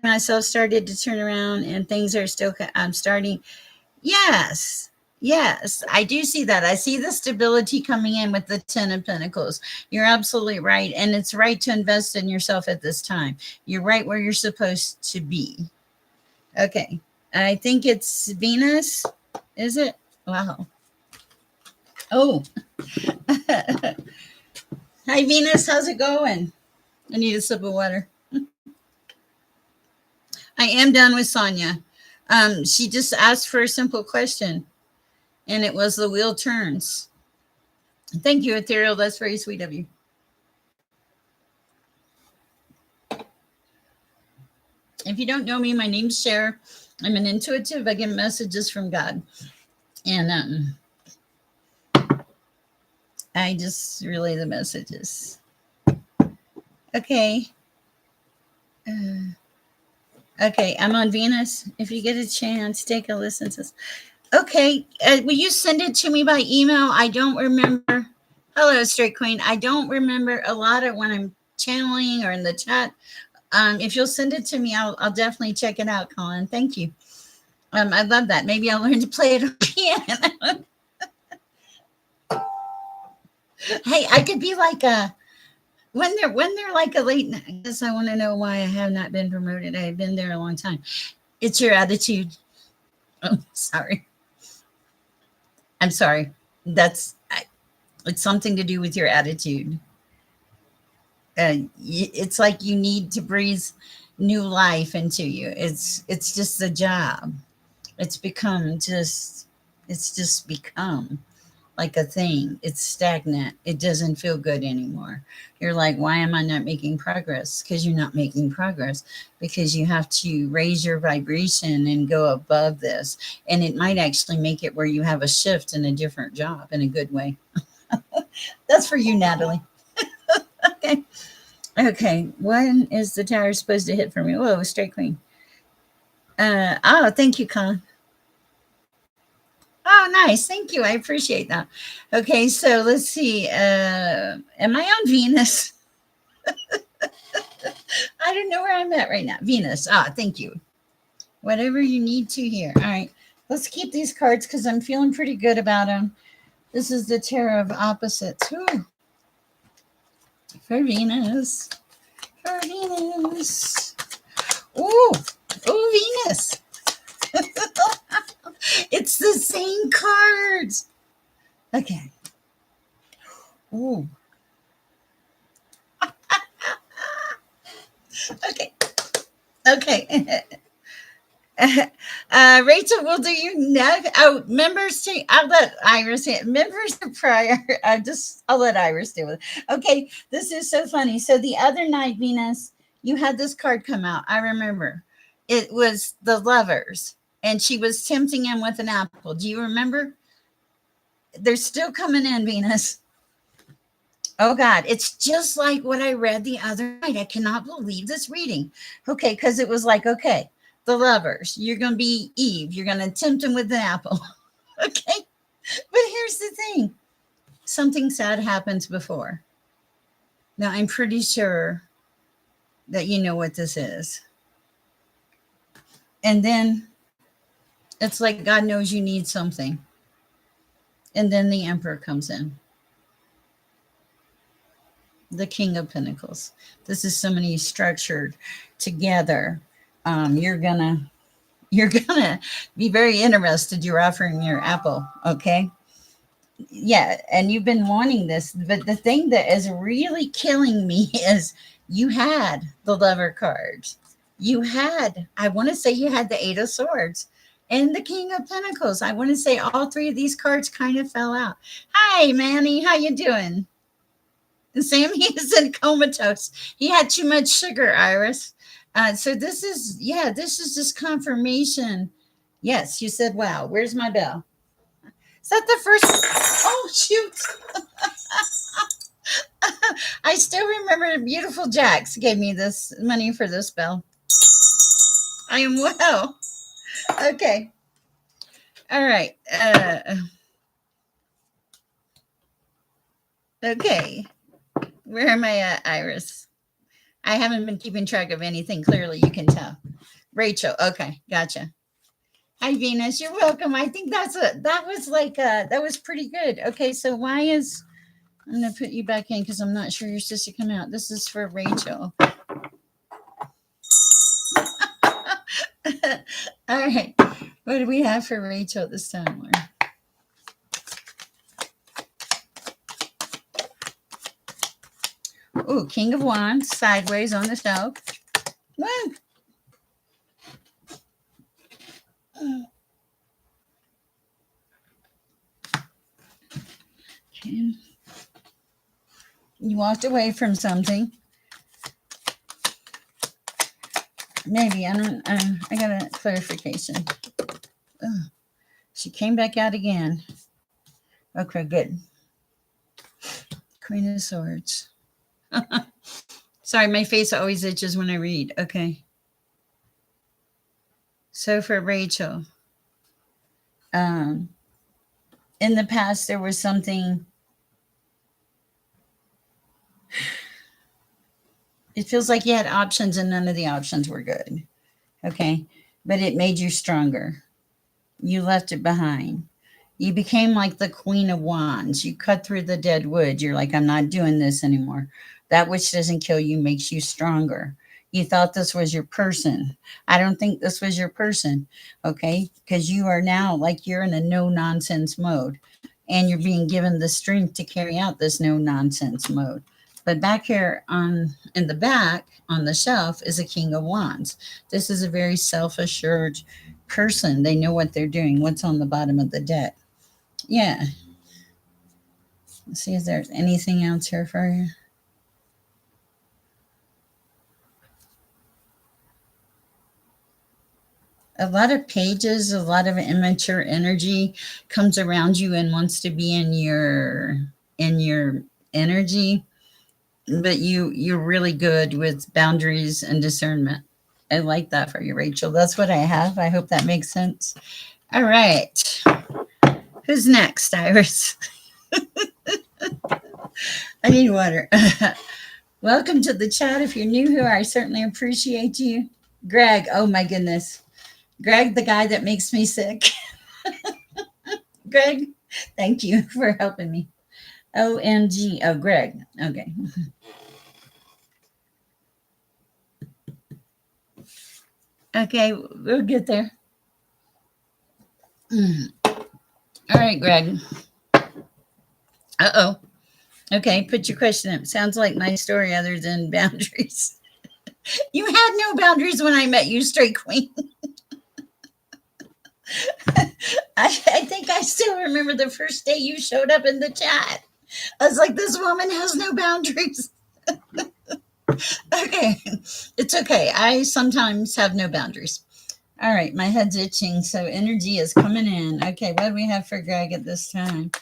Myself started to turn around and things are still, I'm starting. Yes. Yes, I do see that. I see the stability coming in with the 10 of Pentacles. You're absolutely right. And it's right to invest in yourself at this time. You're right where you're supposed to be. Okay. I think it's Venus. Is it? Wow. Oh. Hi, Venus. How's it going? I need a sip of water. I am done with Sonia. She just asked for a simple question, and it was the wheel turns. Thank you, Ethereal. That's very sweet of you. If you don't know me, my name's Sher. I'm an intuitive. I get messages from God. And I just relay the messages. Okay. Okay, I'm on Venus. If you get a chance, take a listen to this. Okay, will you send it to me by email? I don't remember. Hello, Straight Queen. I don't remember a lot of when I'm channeling or in the chat. If you'll send it to me, I'll definitely check it out, Colin. Thank you. I love that. Maybe I'll learn to play it on piano. Hey, I could be like a when they're like a late. I guess I want to know why I have not been promoted. I've been there a long time. It's your attitude. Oh, sorry. I'm sorry. It's something to do with your attitude. It's like you need to breathe new life into you. It's just the job. It's become just it's just become like a thing. It's stagnant. It doesn't feel good anymore. You're like, why am I not making progress? Because you're not making progress because you have to raise your vibration and go above this. And it might actually make it where you have a shift in a different job in a good way. That's for you, Natalie. Okay. Okay. When is the tower supposed to hit for me? Whoa, straight queen. Thank you, Con. Oh, nice. Thank you. I appreciate that. Okay, so let's see. Am I on Venus? I don't know where I'm at right now. Venus. Thank you. Whatever you need to hear. All right. Let's keep these cards because I'm feeling pretty good about them. This is the Tarot of Opposites. Ooh. For Venus. For Venus. Ooh. Ooh, Venus. It's the same cards. Okay. Ooh. Okay. Okay. Rachel, we'll do you next. Oh, members to I'll let Iris members to prior. I'll let Iris do it. Okay, this is so funny. So the other night, Venus, you had this card come out. I remember. It was the lovers, and she was tempting him with an apple. Do you remember? They're still coming in, Venus. Oh God, it's just like what I read the other night. I cannot believe this reading. Okay, because it was like, okay, the lovers, you're going to be Eve. You're going to tempt him with an apple. Okay, but here's the thing. Something sad happens before. Now, I'm pretty sure that you know what this is. And then it's like God knows you need something. And then the Emperor comes in. The King of Pentacles. This is somebody structured together. You're gonna be very interested. You're offering your apple, okay? Yeah, and you've been wanting this, but the thing that is really killing me is you had the lover cards. You had, I want to say you had the Eight of Swords and the King of Pentacles. I want to say all three of these cards kind of fell out. Hi, Manny, how you doing? Sam, he is in comatose. He had too much sugar, Iris. So this is just confirmation. Yes, you said, wow, where's my bell? Is that the first? Oh, shoot. I still remember beautiful Jax gave me this money for this bell. I am well. Okay. All right. Okay. Where am I at, Iris? I haven't been keeping track of anything. Clearly, you can tell. Rachel. Okay. Gotcha. Hi, Venus. You're welcome. I think that was pretty good. Okay. So why is, I'm going to put you back in because I'm not sure you're supposed to come out. This is for Rachel. All right. What do we have for Rachel this time, Lauren? Ooh, King of Wands, sideways on the shelf. Woo. Okay. You walked away from something. Maybe I don't. I got a clarification. Ugh. She came back out again. Okay, good. Queen of Swords. Sorry, my face always itches when I read. Okay. So for Rachel, in the past there was something It feels like you had options and none of the options were good. Okay. But it made you stronger. You left it behind. You became like the Queen of Wands. You cut through the dead wood. You're like, I'm not doing this anymore. That which doesn't kill you makes you stronger. You thought this was your person. I don't think this was your person. Okay. Because you are now like you're in a no nonsense mode and you're being given the strength to carry out this no nonsense mode. But back here on in the back on the shelf is a King of Wands. This is a very self assured person. They know what they're doing. What's on the bottom of the deck? Yeah. Let's see if there's anything else here for you. A lot of pages, a lot of immature energy comes around you and wants to be in your energy, but you're really good with boundaries and discernment. I like that for you, Rachel. That's what I have. I hope that makes sense. All right. Who's next, Iris? I need water. Welcome to the chat. If you're new here, I certainly appreciate you. Greg, oh my goodness. Greg, the guy that makes me sick. Greg, thank you for helping me. OMG. Oh, Greg. Okay. Okay, we'll get there. All right, Greg. Uh oh. Okay, put your question up. Sounds like my story, other than boundaries. You had no boundaries when I met you, Straight Queen. I think I still remember the first day you showed up in the chat. I was like, this woman has no boundaries. Okay, it's okay. I sometimes have no boundaries. All right, my head's itching, so energy is coming in. Okay, what do we have for Greg at this time?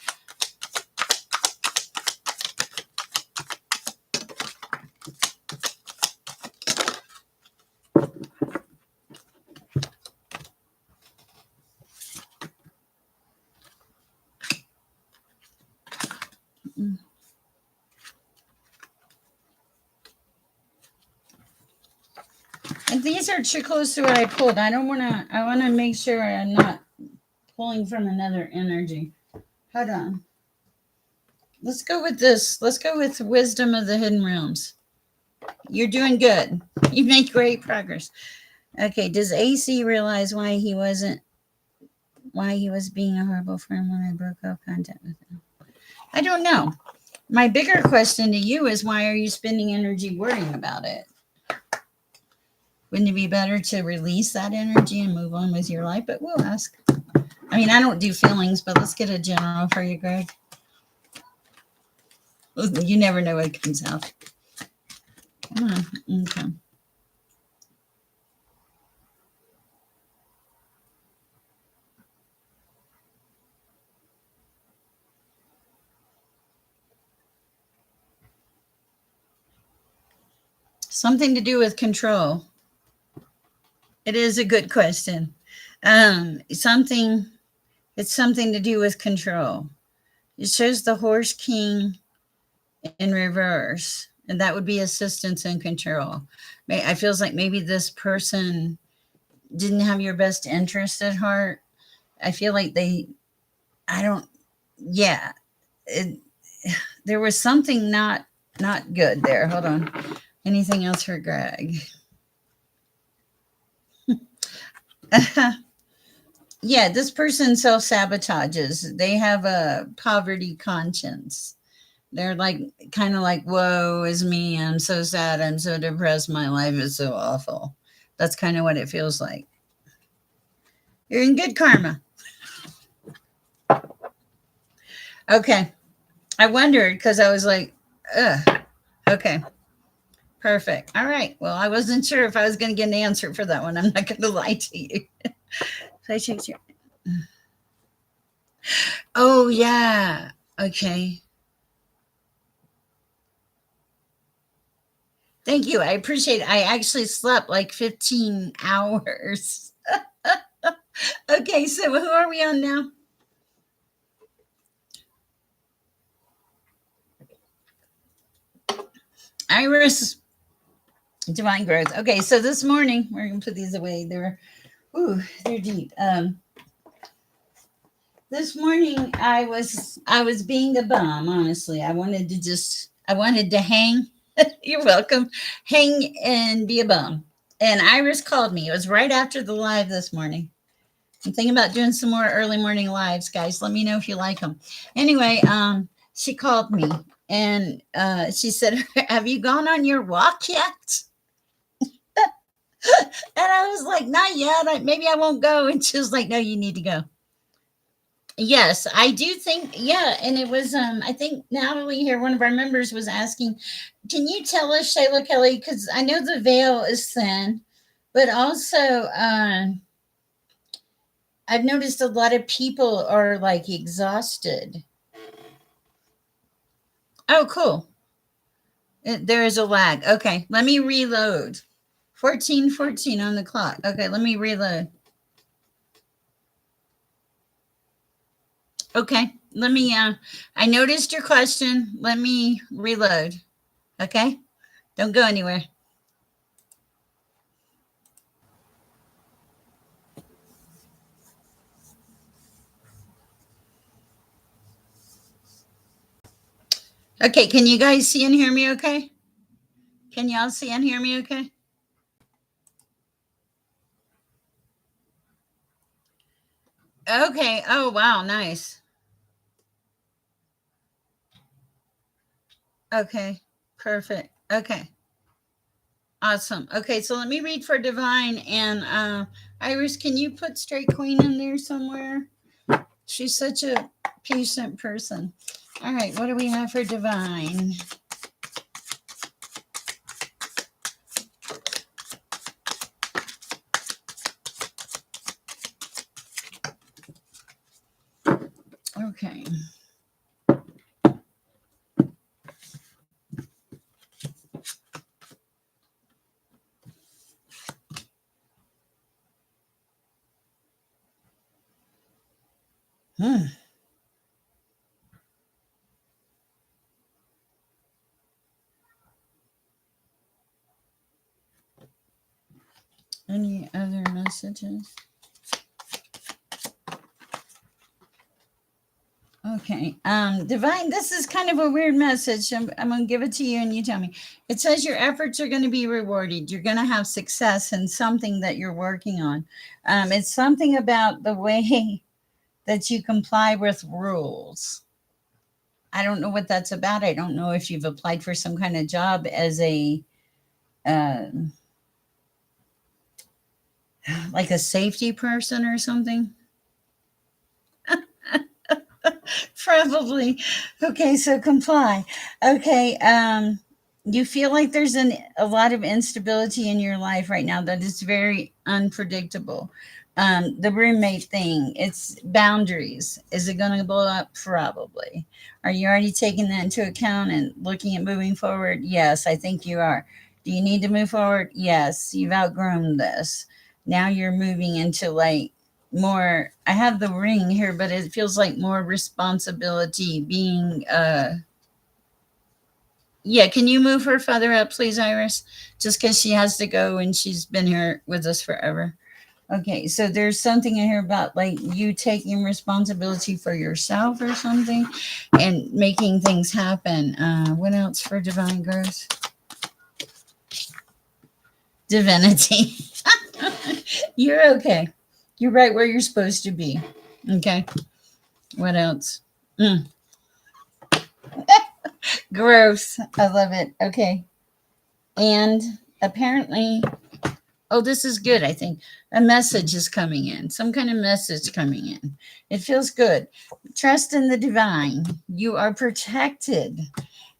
And these are too close to what I pulled. I don't want to. I want to make sure I'm not pulling from another energy. Hold on. Let's go with this. Let's go with Wisdom of the Hidden Realms. You're doing good. You make great progress. Okay. Does AC realize why he was being a horrible friend when I broke off contact with him? I don't know. My bigger question to you is why are you spending energy worrying about it? Wouldn't it be better to release that energy and move on with your life? But we'll ask. I mean, I don't do feelings, but let's get a general for you, Greg. You never know what comes out. Come on. Okay. Something to do with control. It is a good question. Something. It's something to do with control. It shows the horse king in reverse, and that would be assistance and control. I feels like maybe this person didn't have your best interest at heart. I feel like I don't. Yeah, it, there was something not good there. Hold on. Anything else for Greg? Yeah, this person self sabotages. They have a poverty conscience. They're like, kind of like, woe is me. I'm so sad. I'm so depressed. My life is so awful. That's kind of what it feels like. You're in good karma. Okay. I wondered because I was like, ugh. Okay. Perfect. All right. Well, I wasn't sure if I was going to get an answer for that one. I'm not going to lie to you. So I checked your. Oh, yeah. Okay. Thank you. I appreciate it. I actually slept like 15 hours. Okay. So who are we on now? Iris. Divine growth. Okay, so this morning we're gonna put these away. They're deep. This morning I was being a bum. Honestly, I wanted to hang. You're welcome. Hang and be a bum. And Iris called me. It was right after the live this morning. I'm thinking about doing some more early morning lives, guys. Let me know if you like them. Anyway, she called me and she said, "Have you gone on your walk yet?" And I was like, "Not yet. Maybe I won't go." And she was like, "No, you need to go." Yes, I do think, yeah, and it was I think Natalie here, one of our members, was asking, can you tell us, Shayla Kelly, because I know the veil is thin, but also I've noticed a lot of people are like exhausted. Oh, cool. There is a lag. Okay, let me reload. 14:14 on the clock. Okay, let me reload. Okay, let me I noticed your question. Let me reload. Okay? Don't go anywhere. Okay, can you guys see and hear me okay? Can y'all see and hear me okay? Okay. Oh, wow, nice. Okay, perfect. Okay, awesome. Okay, so let me read for Divine and Iris, can you put Straight Queen in there somewhere? She's such a patient person. All right, what do we have for Divine? Okay. Hmm. Any other messages? Okay. Divine, this is kind of a weird message. I'm going to give it to you and you tell me. It says your efforts are going to be rewarded. You're going to have success in something that you're working on. It's something about the way that you comply with rules. I don't know what that's about. I don't know if you've applied for some kind of job as a, uh, like a safety person or something. Probably. Okay, so comply. Okay, you feel like there's a lot of instability in your life right now that is very unpredictable. The roommate thing, it's boundaries. Is it going to blow up? Probably. Are you already taking that into account and looking at moving forward? Yes, I think you are. Do you need to move forward? Yes, you've outgrown this. Now you're moving into like more. I have the ring here, but it feels like more responsibility being yeah, can you move her further up, please, Iris? Just because she has to go and she's been here with us forever. Okay, so there's something in here about like you taking responsibility for yourself or something and making things happen. What else for divine growth? Divinity. You're okay. You're right where you're supposed to be. Okay. What else? Mm. Gross. I love it. Okay. And apparently, oh, this is good, I think. A message is coming in, some kind of message coming in. It feels good. Trust in the divine. You are protected.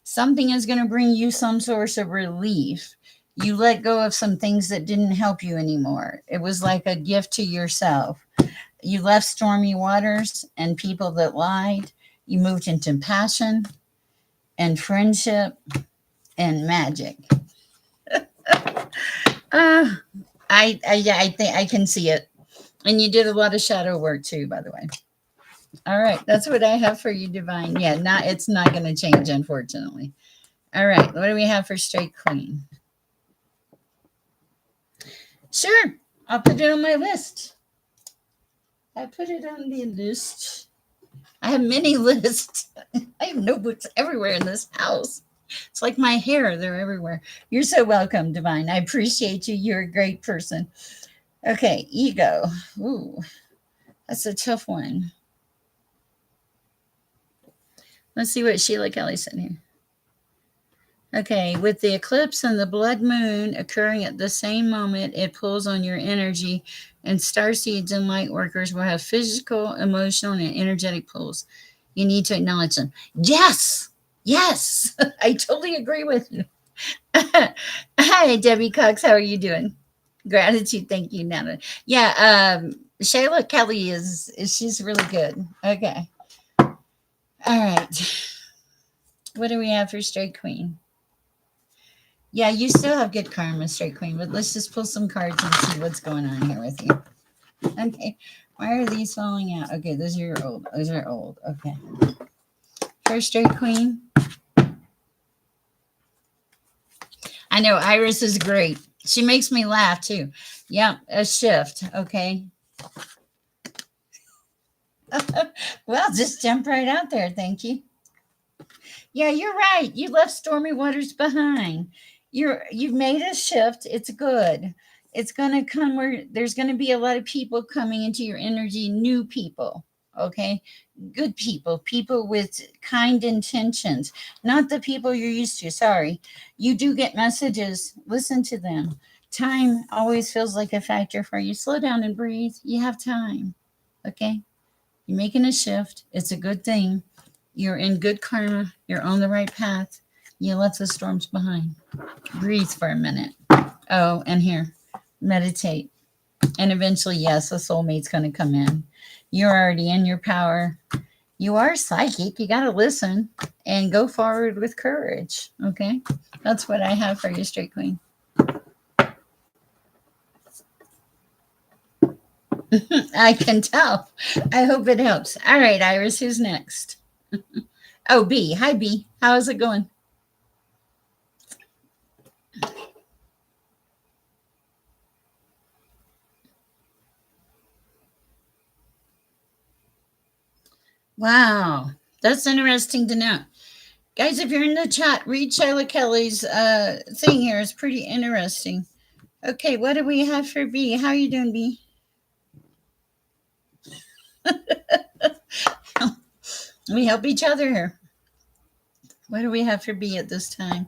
Something is going to bring you some source of relief. You let go of some things that didn't help you anymore. It was like a gift to yourself. You left stormy waters and people that lied. You moved into passion and friendship and magic. Uh, yeah, I think I can see it. And you did a lot of shadow work too, by the way. All right, that's what I have for you, Divine. Yeah, not it's not going to change, unfortunately. All right, what do we have for Straight Queen? Sure. I'll put it on my list. I put it on the list. I have many lists. I have notebooks everywhere in this house. It's like my hair, they're everywhere. You're so welcome, Divine. I appreciate you. You're a great person. Okay, ego. Ooh, that's a tough one. Let's see what Sheila Kelly said here. Okay, with the eclipse and the blood moon occurring at the same moment, it pulls on your energy, and star seeds and light workers will have physical, emotional, and energetic pulls. You need to acknowledge them. Yes, yes, I totally agree with you. Hi, Debbie Cox. How are you doing? Gratitude. Thank you, Nana. Yeah, Shayla Kelly is she's really good. Okay. All right. What do we have for Straight Queen? Yeah, you still have good karma, Straight Queen, but let's just pull some cards and see what's going on here with you. Okay. Why are these falling out? Okay, those are your old. Those are old. Okay. First Straight Queen. I know Iris is great. She makes me laugh too. Yeah, a shift. Okay. Well, just jump right out there. Thank you. Yeah, you're right. You left stormy waters behind. You've made a shift. It's good. It's gonna come where there's gonna be a lot of people coming into your energy, new people. Okay, good people, people with kind intentions, not the people you're used to. Sorry, you do get messages. Listen to them. Time always feels like a factor for you. Slow down and breathe. You have time. Okay, you're making a shift. It's a good thing. You're in good karma. You're on the right path. You left the storms behind. Breathe for a minute. Oh, and here, meditate. And eventually, yes, a soulmate's going to come in. You're already in your power. You are psychic. You got to listen and go forward with courage. Okay? That's what I have for you, Straight Queen. I can tell. I hope it helps. All right, Iris, who's next? Oh, B. Hi, B. How's it going? Wow. That's interesting to know. Guys, if you're in the chat, read Shyla Kelly's thing here. It's pretty interesting. Okay, what do we have for B? How are you doing, B? We help each other here. What do we have for B at this time?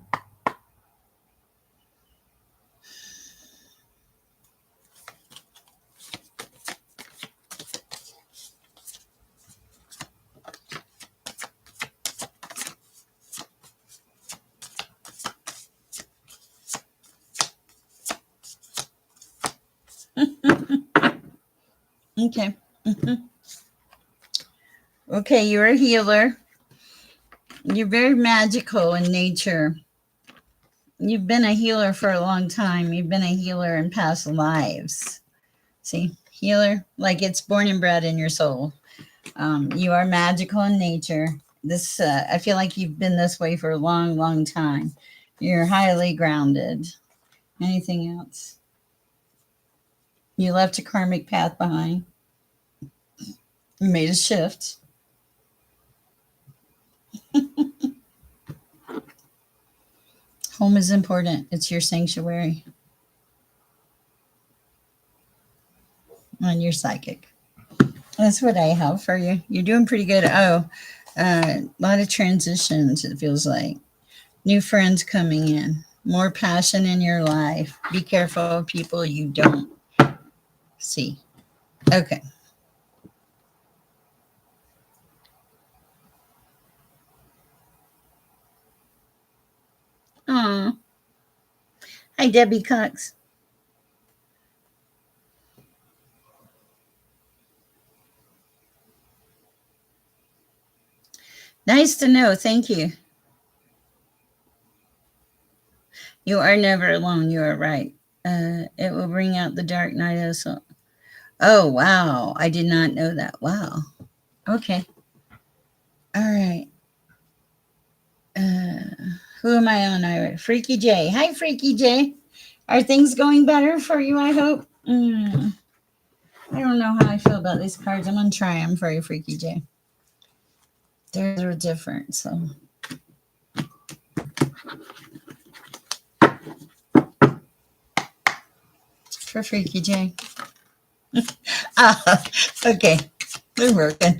Okay. Okay, you're a healer. You're very magical in nature. You've been a healer for a long time. You've been a healer in past lives. See, healer, like it's born and bred in your soul. You are magical in nature. This, I feel like you've been this way for a long, long time. You're highly grounded. Anything else? You left a karmic path behind. You made a shift. Home is important. It's your sanctuary. And you're psychic. That's what I have for you. You're doing pretty good. Oh, a lot of transitions, it feels like. New friends coming in. More passion in your life. Be careful of people you don't see. Okay. Aw. Hi, Debbie Cox. Nice to know. Thank you. You are never alone. You are right. It will bring out the dark night also. Oh, wow. I did not know that. Wow. Okay. All right. Uh, who am I on? Ira? Freaky J. Hi, Freaky J. Are things going better for you? I hope. I don't know how I feel about these cards. I'm gonna try them for you, Freaky J. They're different, so for Freaky J. Ah, okay, they're working.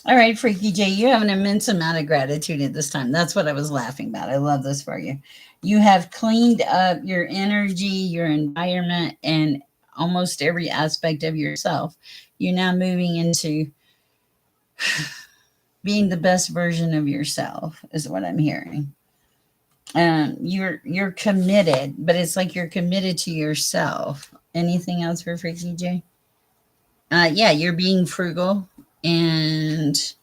All right, Freaky J, you have an immense amount of gratitude at this time. That's what I was laughing about. I love this for you. You have cleaned up your energy, your environment, and almost every aspect of yourself. You're now moving into being the best version of yourself, is what I'm hearing. You're committed, but it's like you're committed to yourself. Anything else for Freaky J? Yeah, you're being frugal, and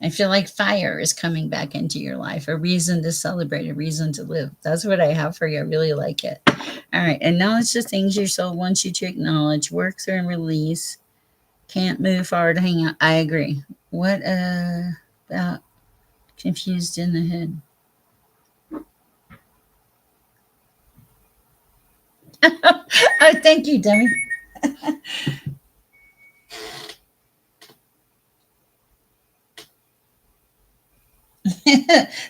I feel like fire is coming back into your life, a reason to celebrate, a reason to live. That's what I have for you. I really like it. All right. Acknowledge the things your soul wants you to acknowledge, work through and release. Can't move forward, hang out. I agree. What about confused in the head? Oh, thank you, Demi.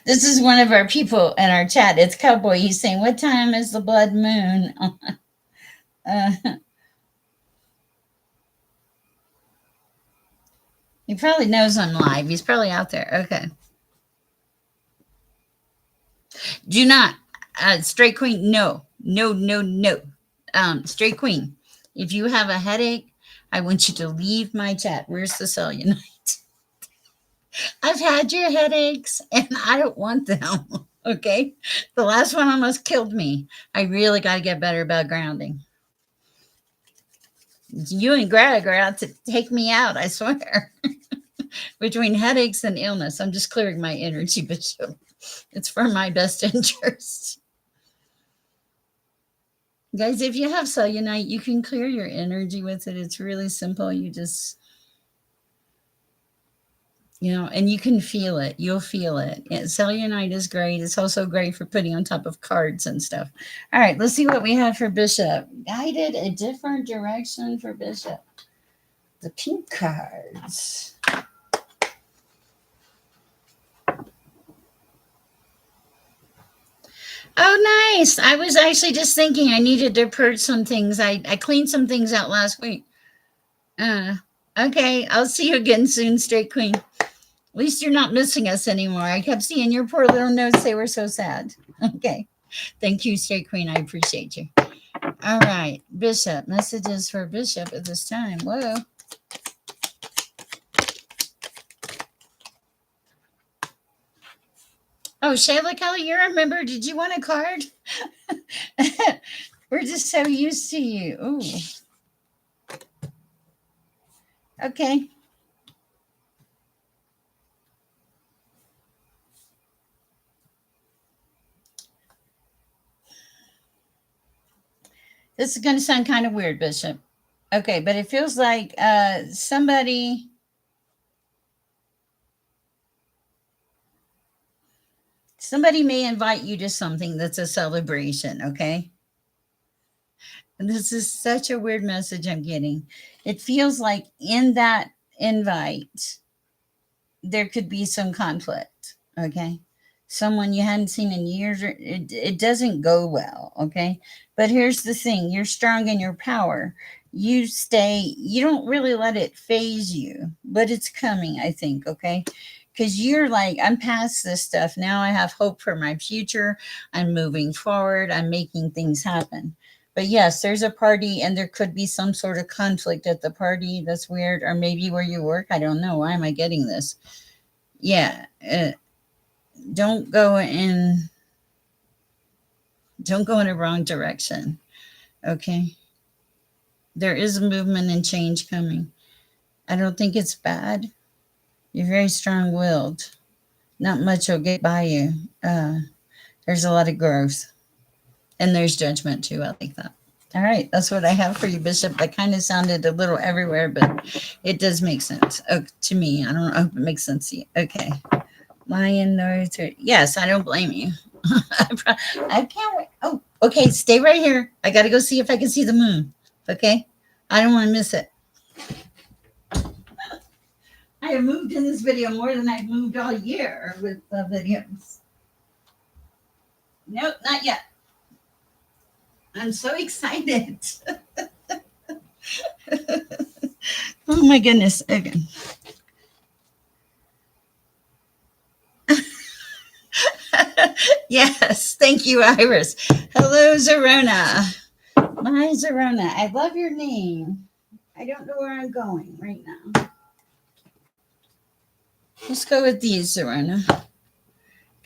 This is one of our people in our chat. It's Cowboy. He's saying, "What time is the blood moon?" Uh, he probably knows I'm live. He's probably out there. Okay. Do not, Straight Queen. No, no, no, no. Straight Queen. If you have a headache, I want you to leave my chat. Where's the cellulite? I've had your headaches, and I don't want them. Okay, the last one almost killed me. I really got to get better about grounding. You and Greg are out to take me out. I swear. Between headaches and illness, I'm just clearing my energy, Bishop. It's for my best interest. Guys, if you have cellulite, you can clear your energy with it. It's really simple. You just, and you can feel it. You'll feel it. Cellulite is great. It's also great for putting on top of cards and stuff. All right, let's see what we have for Bishop. Guided a different direction for Bishop. The pink cards. Oh, nice. I was actually just thinking I needed to purge some things. I cleaned some things out last week. Uh, okay, I'll see you again soon, Straight Queen. At least you're not missing us anymore. I kept seeing your poor little notes. They were so sad. Okay. Thank you, Straight Queen. I appreciate you. All right. Bishop. Messages for Bishop at this time. Whoa. Oh, Shayla Kelly, you're a member. Did you want a card? We're just so used to you. Ooh. Okay. This is going to sound kind of weird, Bishop. Okay, but it feels like somebody may invite you to something that's a celebration, okay? And this is such a weird message I'm getting. It feels like in that invite there could be some conflict, okay? Someone you hadn't seen in years, or it doesn't go well, okay? But here's the thing, you're strong in your power. You stay, you don't really let it phase you, but it's coming, I think, okay? Because you're like, I'm past this stuff. Now I have hope for my future. I'm moving forward. I'm making things happen. But yes, there's a party and there could be some sort of conflict at the party. That's weird. Or maybe where you work. I don't know. Why am I getting this? Yeah. Don't go in don't go in a wrong direction. Okay. There is a movement and change coming. I don't think it's bad. You're very strong willed. Not much will get by you. There's a lot of growth. And there's judgment too. I like that. All right, that's what I have for you, Bishop. That kind of sounded a little everywhere, but it does make sense to me. I don't know if it makes sense to you. Okay. Lion, North. Yes, I don't blame you. I can't wait. Oh, okay. Stay right here. I got to go see if I can see the moon. Okay. I don't want to miss it. I have moved in this video more than I've moved all year with the videos. Nope, not yet. I'm so excited. Oh my goodness. Okay. Yes, thank you, Iris. Hello, Zerona. My Zerona. I love your name. I don't know where I'm going right now. Let's go with these, Zerona.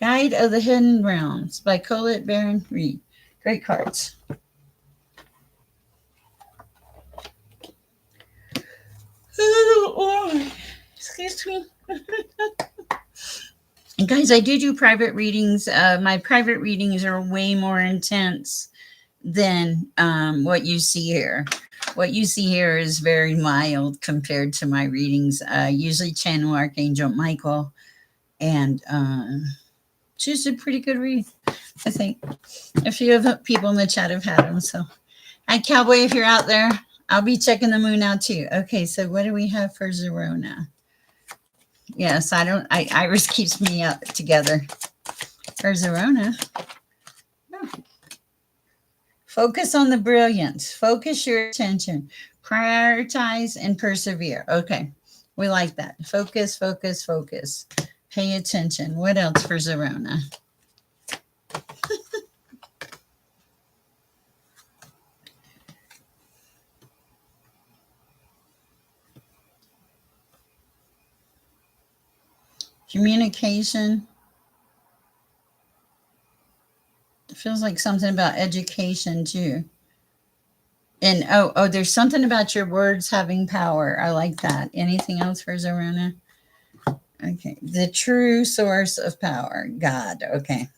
Guide of the Hidden Realms by Colette Baron Reed. Great cards. Oh, excuse me. And guys, I do private readings. My private readings are way more intense than what you see here. What you see here is very mild compared to my readings. Usually channel Archangel Michael, and she's a pretty good read, I think. A few of people in the chat have had them. So, hi, Cowboy, if you're out there, I'll be checking the moon out too. Okay, so what do we have for Zerona? Yes, Iris keeps me up together. For Zerona. Oh. Focus on the brilliance. Focus your attention. Prioritize and persevere. Okay, we like that. Focus, focus, focus. Pay attention. What else for Zerona? Communication. It feels like something about education too. And there's something about your words having power. I like that. Anything else for Zerona? Okay. The true source of power, God. Okay.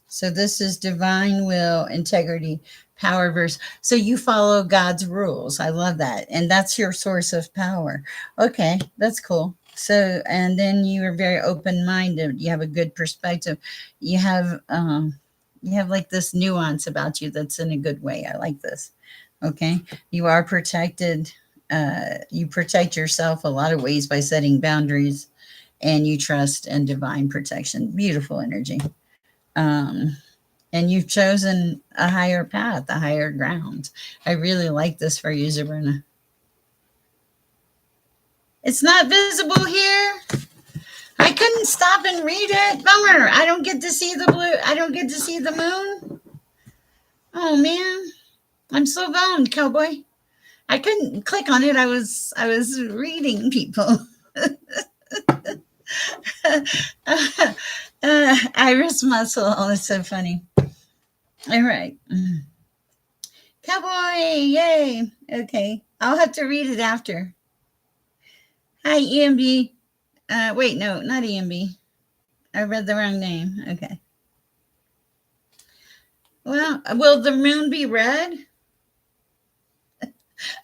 So this is divine will, integrity, power verse. So you follow God's rules. I love that. And that's your source of power. Okay, that's cool. So, and then you are very open-minded. You have a good perspective. You have like this nuance about you that's in a good way. I like this. Okay. You are protected. You protect yourself a lot of ways by setting boundaries, and you trust in divine protection. Beautiful energy. And you've chosen a higher path, a higher ground. I really like this for you, Zerona. It's not visible here. I couldn't stop and read it. Bummer. I don't get to see the blue. I don't get to see the moon. Oh man. I'm so bummed, Cowboy. I couldn't click on it. I was reading people. Iris Muscle. Oh, it's so funny. All right. Cowboy, yay. Okay. I'll have to read it after. Hi, EMB. Wait, no, not EMB. I read the wrong name. Okay. Well, will the moon be red?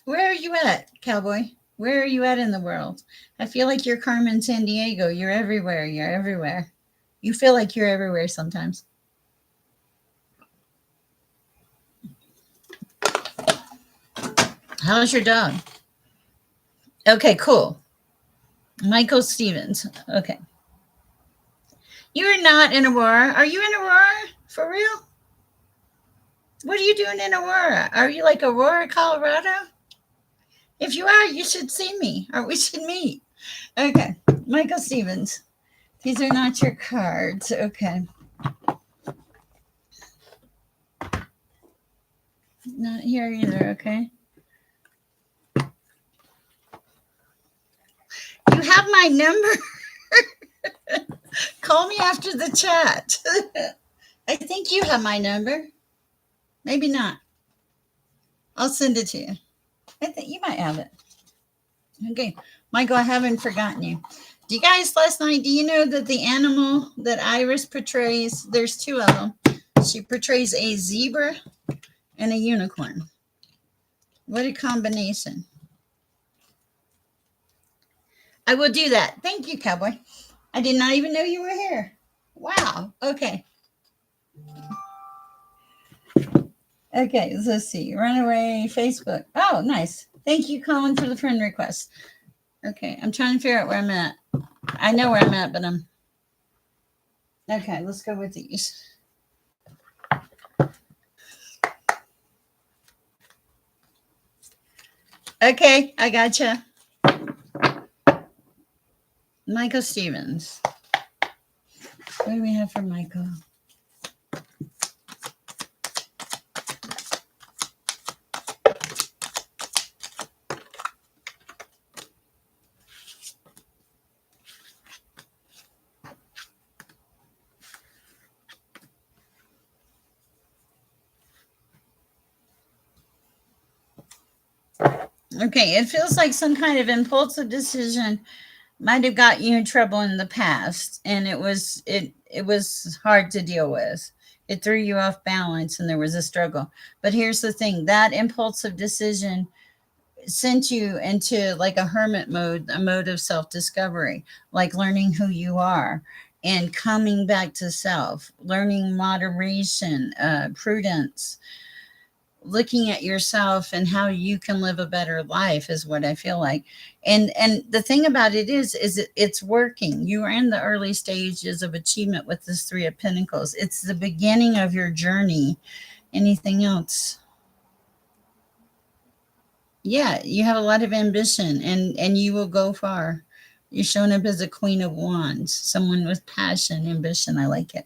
Where are you at, Cowboy? Where are you at in the world? I feel like you're Carmen Sandiego. You're everywhere. You're everywhere. You feel like you're everywhere sometimes. How's your dog? Okay, cool. Michael Stevens. Okay. You're not in Aurora. Are you in Aurora? For real? What are you doing in Aurora? Are you like Aurora, Colorado? If you are, you should see me, or we should meet. Okay. Michael Stevens. These are not your cards. Okay. Not here either. Okay. You have my number. Call me after the chat. I think you have my number. Maybe not. I'll send it to you. I think you might have it. Okay. Michael, I haven't forgotten you. Do you guys last night, do you know that the animal that Iris portrays, there's two of them. She portrays a zebra and a unicorn. What a combination. I will do that. Thank you, Cowboy. I did not even know you were here. Wow. Okay. Okay, let's see. Runaway Facebook. Oh, nice. Thank you, Colin, for the friend request. Okay, I'm trying to figure out where I'm at. I know where I'm at, but I'm. Okay, let's go with these. Okay, I gotcha. Michael Stevens. What do we have for Michael? Okay, it feels like some kind of impulsive decision might have got you in trouble in the past, and it was hard to deal with. It threw you off balance and there was a struggle. But here's the thing, that impulsive decision sent you into like a hermit mode, a mode of self-discovery, like learning who you are and coming back to self, learning moderation, prudence, looking at yourself and how you can live a better life is what I feel like. And the thing about it is it's working. You are in the early stages of achievement with this three of pentacles. It's the beginning of your journey. Anything else? Yeah, you have a lot of ambition, and you will go far. You're showing up as a queen of wands, someone with passion, ambition. I like it.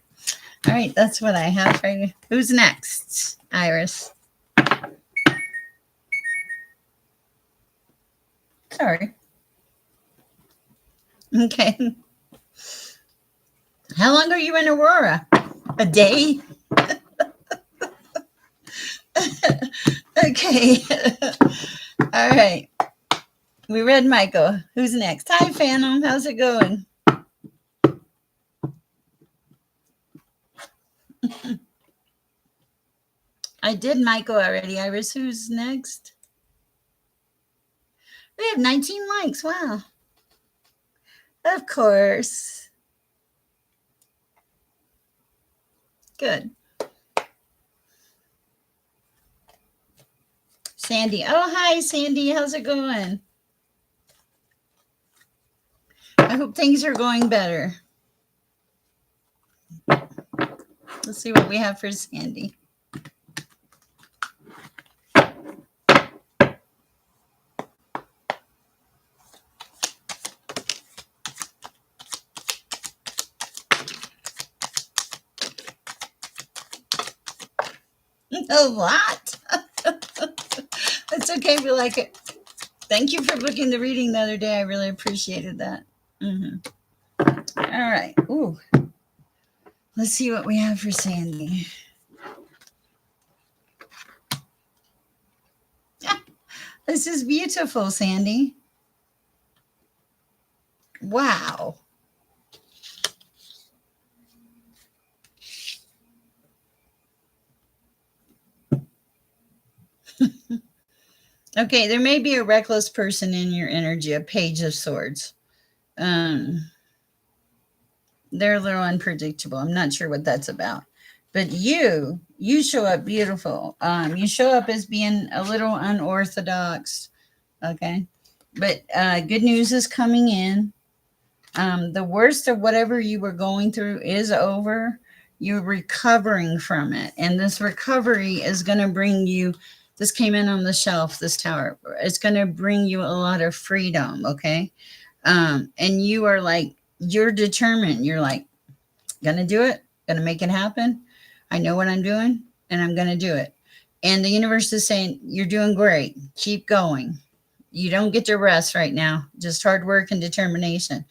All right, that's what I have for you. Who's next? Iris. Sorry. Okay. How long are you in Aurora? A day? Okay. All right. We read Michael. Who's next? Hi, Phantom. How's it going? I did Michael already. Iris, who's next? We have 19 likes. Wow. Of course. Good. Sandy. Oh, hi, Sandy. How's it going? I hope things are going better. Let's see what we have for Sandy. A lot. It's okay. We like it. Thank you for booking the reading the other day. I really appreciated that. All right. Ooh. Let's see what we have for Sandy. This is beautiful, Sandy. Wow. Okay, there may be a reckless person in your energy, a page of swords. They're a little unpredictable. I'm not sure what that's about. But you show up beautiful. You show up as being a little unorthodox. Okay. But good news is coming in. The worst of whatever you were going through is over. You're recovering from it. And this recovery is going to bring you, this came in on the shelf, this tower. It's going to bring you a lot of freedom. Okay. And you are like, you're determined. You're like, gonna do it, gonna make it happen. I know what I'm doing and I'm gonna do it. And the universe is saying, you're doing great. Keep going. You don't get to rest right now, just hard work and determination.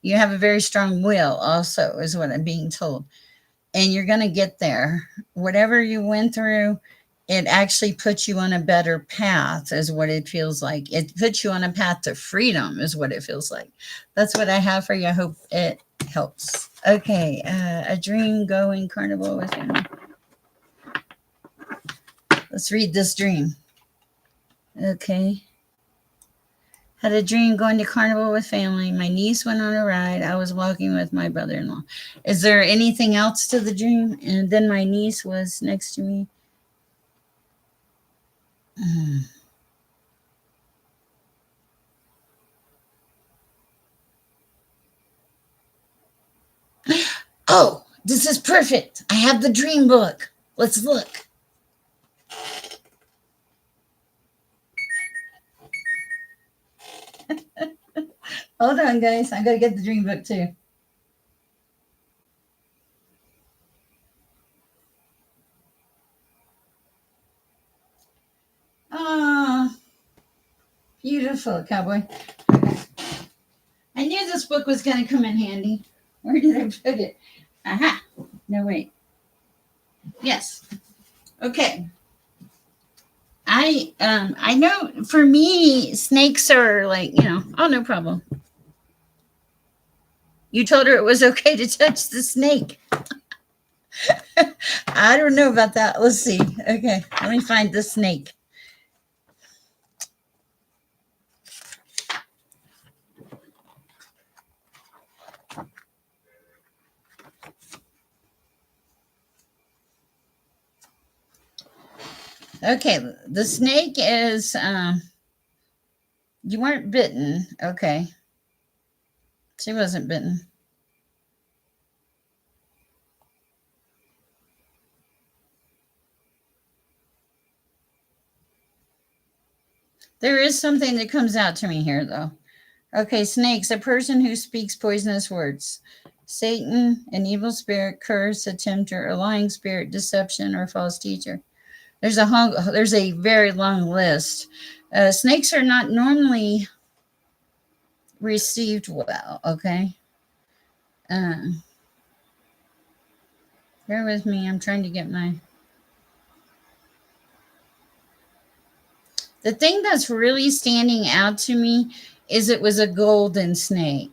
You have a very strong will, also, is what I'm being told. And you're going to get there. Whatever you went through, it actually puts you on a better path, is what it feels like. It puts you on a path to freedom, is what it feels like. That's what I have for you. I hope it helps. Okay, a dream going carnival with him. Let's read this dream. Okay. Had a dream going to carnival with family. My niece went on a ride. I was walking with my brother-in-law. Is there anything else to the dream? And then my niece was next to me. Oh, this is perfect. I have the dream book. Let's look. Hold on, guys. I gotta get the dream book too. Ah, beautiful, cowboy. Okay. I knew this book was gonna come in handy. Where did I put it? Aha. No, wait. Yes. Okay. I know for me snakes are like, oh, no problem. You told her it was okay to touch the snake. I don't know about that. Let's see. Okay, let me find the snake. Okay, the snake is you weren't bitten. Okay. She wasn't bitten. There is something that comes out to me here though. Okay, snakes, a person who speaks poisonous words. Satan, an evil spirit, curse, a tempter, a lying spirit, deception, or false teacher. There's a very long list. Snakes are not normally received well. Okay, uh, bear with me. I'm trying to get my. The thing that's really standing out to me is it was a golden snake.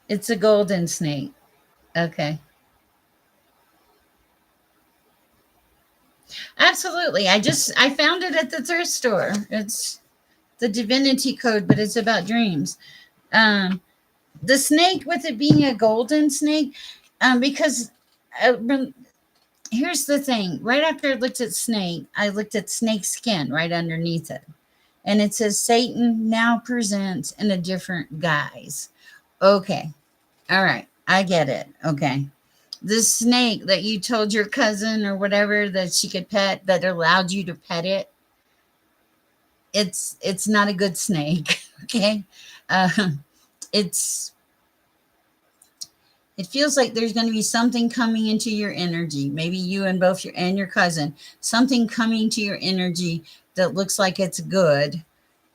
It's a golden snake. Okay. Absolutely. I found it at the thrift store. It's the divinity code, but it's about dreams. Um, the snake with it being a golden snake, because here's the thing. Right after I looked at snake, I looked at snake skin right underneath it. And it says Satan now presents in a different guise. Okay. All right. I get it. Okay. This snake that you told your cousin or whatever that she could pet, that allowed you to pet it, it's not a good snake. Okay. uh, it's it feels like there's going to be something coming into your energy, maybe you and both your cousin, something coming to your energy that looks like it's good,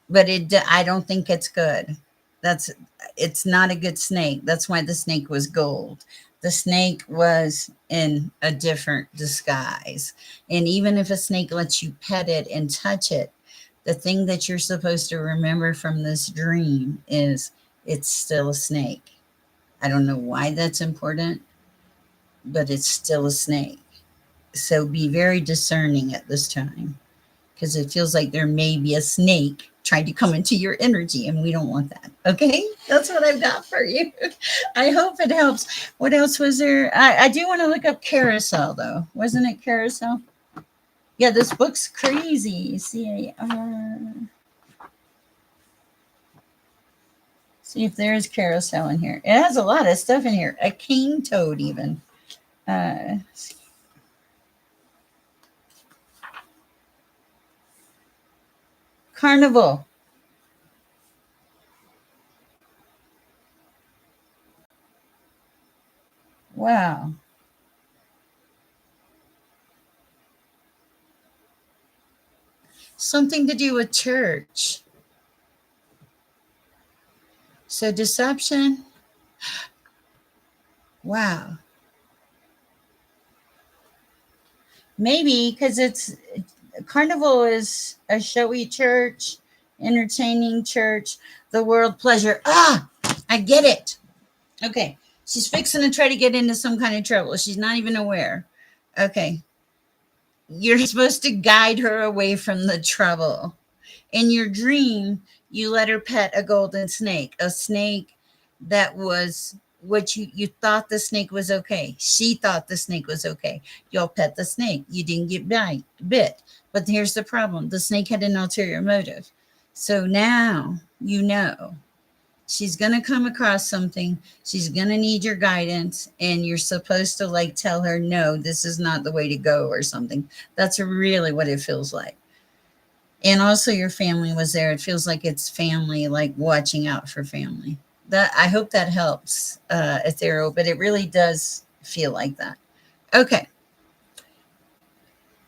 but I don't think it's good. That's It's not a good snake. That's why the snake was gold. The snake was in a different disguise. And even if a snake lets you pet it and touch it, the thing that you're supposed to remember from this dream is it's still a snake. I don't know why that's important, but it's still a snake. So be very discerning at this time, because it feels like there may be a snake trying to come into your energy, and we don't want that. Okay, that's what I've got for you. I hope it helps. What else was there? I do want to look up carousel, though. Wasn't it carousel? Yeah, this book's crazy. CAR. See if there's carousel in here. It has a lot of stuff in here. A cane toad, even. Uh, Carnival. Wow. Something to do with church. So deception. Wow. Maybe because it's carnival is a showy church, entertaining church, the world pleasure. Ah, I get it. Okay. She's fixing to try to get into some kind of trouble. She's not even aware. Okay. You're supposed to guide her away from the trouble. In your dream, you let her pet a golden snake, a snake that was what you thought the snake was okay. She thought the snake was okay. Y'all pet the snake. You didn't get bit. But here's the problem: the snake had an ulterior motive. So now you know she's going to come across something. She's going to need your guidance, and you're supposed to like tell her, no, this is not the way to go, or something. That's really what it feels like. And also your family was there. It feels like it's family, like watching out for family. That, I hope that helps, ethereal, but it really does feel like that. Okay.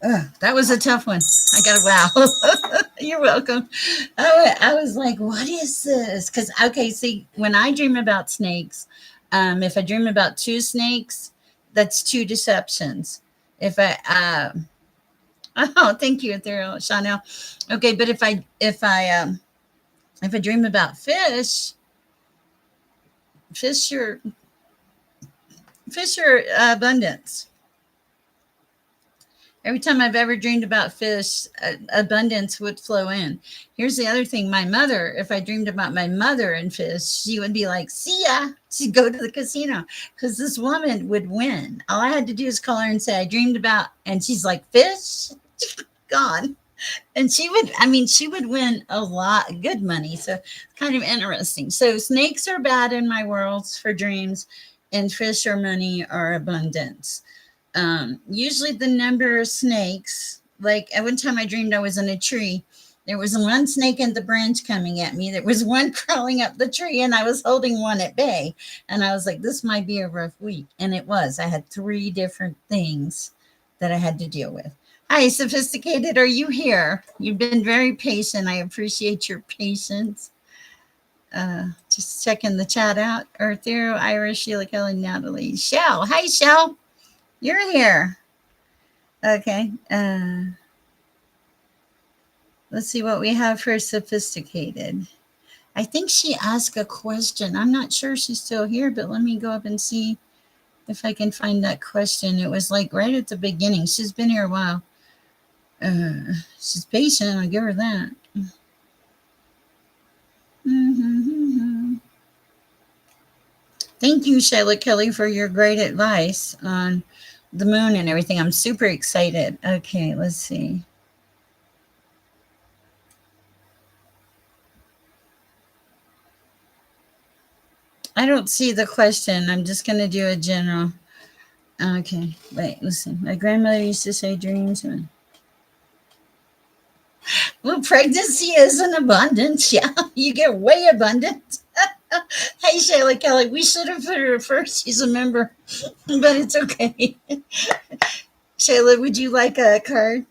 That was a tough one. I got a wow. You're welcome. I was like, what is this? Because, okay, see, when I dream about snakes, if I dream about two snakes, that's two deceptions. If oh, thank you, Ethereal, Chanel. Okay, but if I dream about fish are fish are abundance. Every time I've ever dreamed about fish, abundance would flow in. Here's the other thing: my mother. If I dreamed about my mother and fish, she would be like, "See ya." She'd go to the casino because this woman would win. All I had to do is call her and say, "I dreamed about," and she's like, "Fish." Gone. And she would, I mean, she would win a lot good money. So kind of interesting. So snakes are bad in my worlds for dreams, and fish or money are abundance. Usually the number of snakes, like at one time I dreamed I was in a tree. There was one snake in the branch coming at me. There was one crawling up the tree, and I was holding one at bay. And I was like, this might be a rough week. And it was. I had three different things that I had to deal with. Hi, Sophisticated. Are you here? You've been very patient. I appreciate your patience. Just checking the chat out. Arthuro, Irish, Sheila, Kelly, Natalie. Shell. Hi, Shell. You're here. Okay. Let's see what we have for Sophisticated. I think she asked a question. I'm not sure she's still here, but let me go up and see if I can find that question. It was like right at the beginning. She's been here a while. She's patient. I'll give her that. Mm-hmm. Thank you, Shayla Kelly, for your great advice on the moon and everything. I'm super excited. Okay, let's see. I don't see the question. I'm just going to do a general. Okay, wait, listen. My grandmother used to say dreams. Well, pregnancy is an abundance. Yeah, you get way abundant. Hey, Shayla Kelly, we should have put her first. She's a member, but it's okay. Shayla, would you like a card?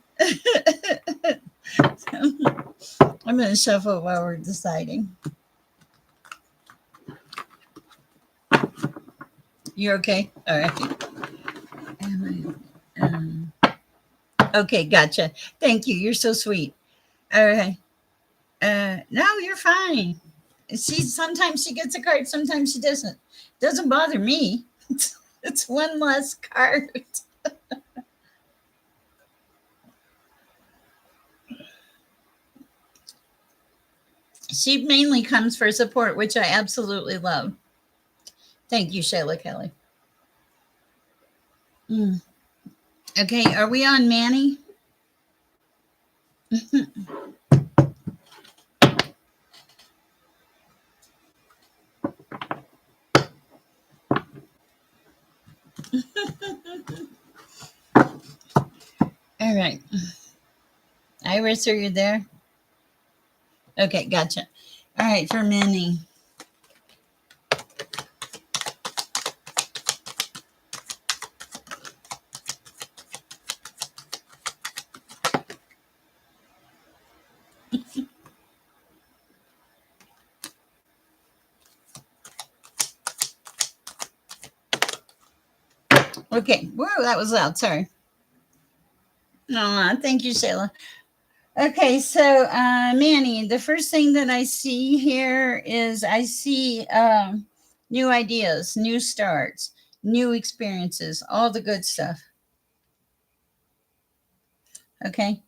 I'm going to shuffle while we're deciding. You're okay? All right. Okay, gotcha. Thank you. You're so sweet. All right. No, you're fine. Sometimes she gets a card, sometimes she doesn't. Doesn't bother me. It's one less card. She mainly comes for support, which I absolutely love. Thank you, Shayla Kelly. Mm. Okay, are we on Manny? All right. Iris, are you there? Okay, gotcha. All right, for Manny. Okay, whoa, that was loud. Sorry. No, thank you, Shayla. Okay, so Manny, the first thing that I see here is I see new ideas, new starts, new experiences, all the good stuff. Okay.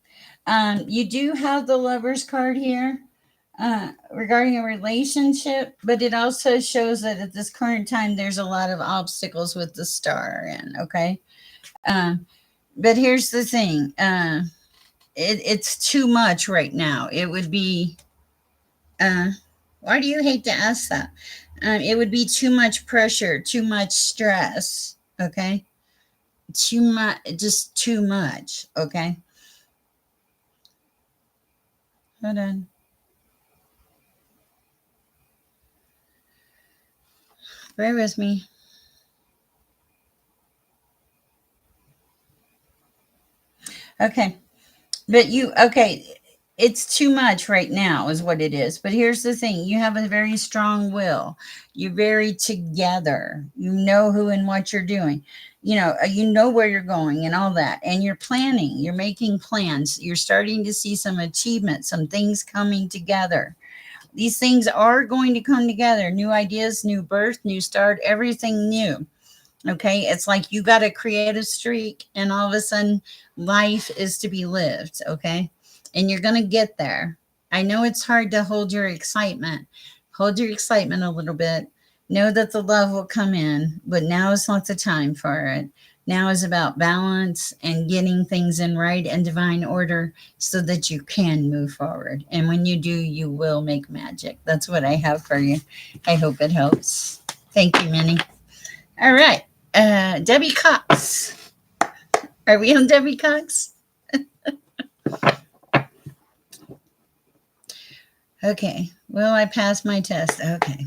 You do have the Lover's card here regarding a relationship, but it also shows that at this current time, there's a lot of obstacles with the star in. Okay. Uh, but here's the thing. It's too much right now. It would be, uh, why do you hate to ask that? It would be too much pressure, too much stress. Okay. Too much, just too much. Okay. Hold on. Bear with me. Okay. But okay, it's too much right now, is what it is. But here's the thing, you have a very strong will. You're very together. You know who and what you're doing. You know where you're going and all that. And you're planning, you're making plans. You're starting to see some achievement, some things coming together. These things are going to come together, new ideas, new birth, new start, everything new. Okay. It's like you got a creative streak, and all of a sudden, life is to be lived. Okay. And you're going to get there. I know it's hard to hold your excitement. Hold your excitement a little bit. Know that the love will come in, but now is not the time for it. Now is about balance and getting things in right and divine order so that you can move forward. And when you do, you will make magic. That's what I have for you. I hope it helps. Thank you, Minnie. All right. Debbie Cox. Are we on Debbie Cox? Okay. Will I pass my test? Okay.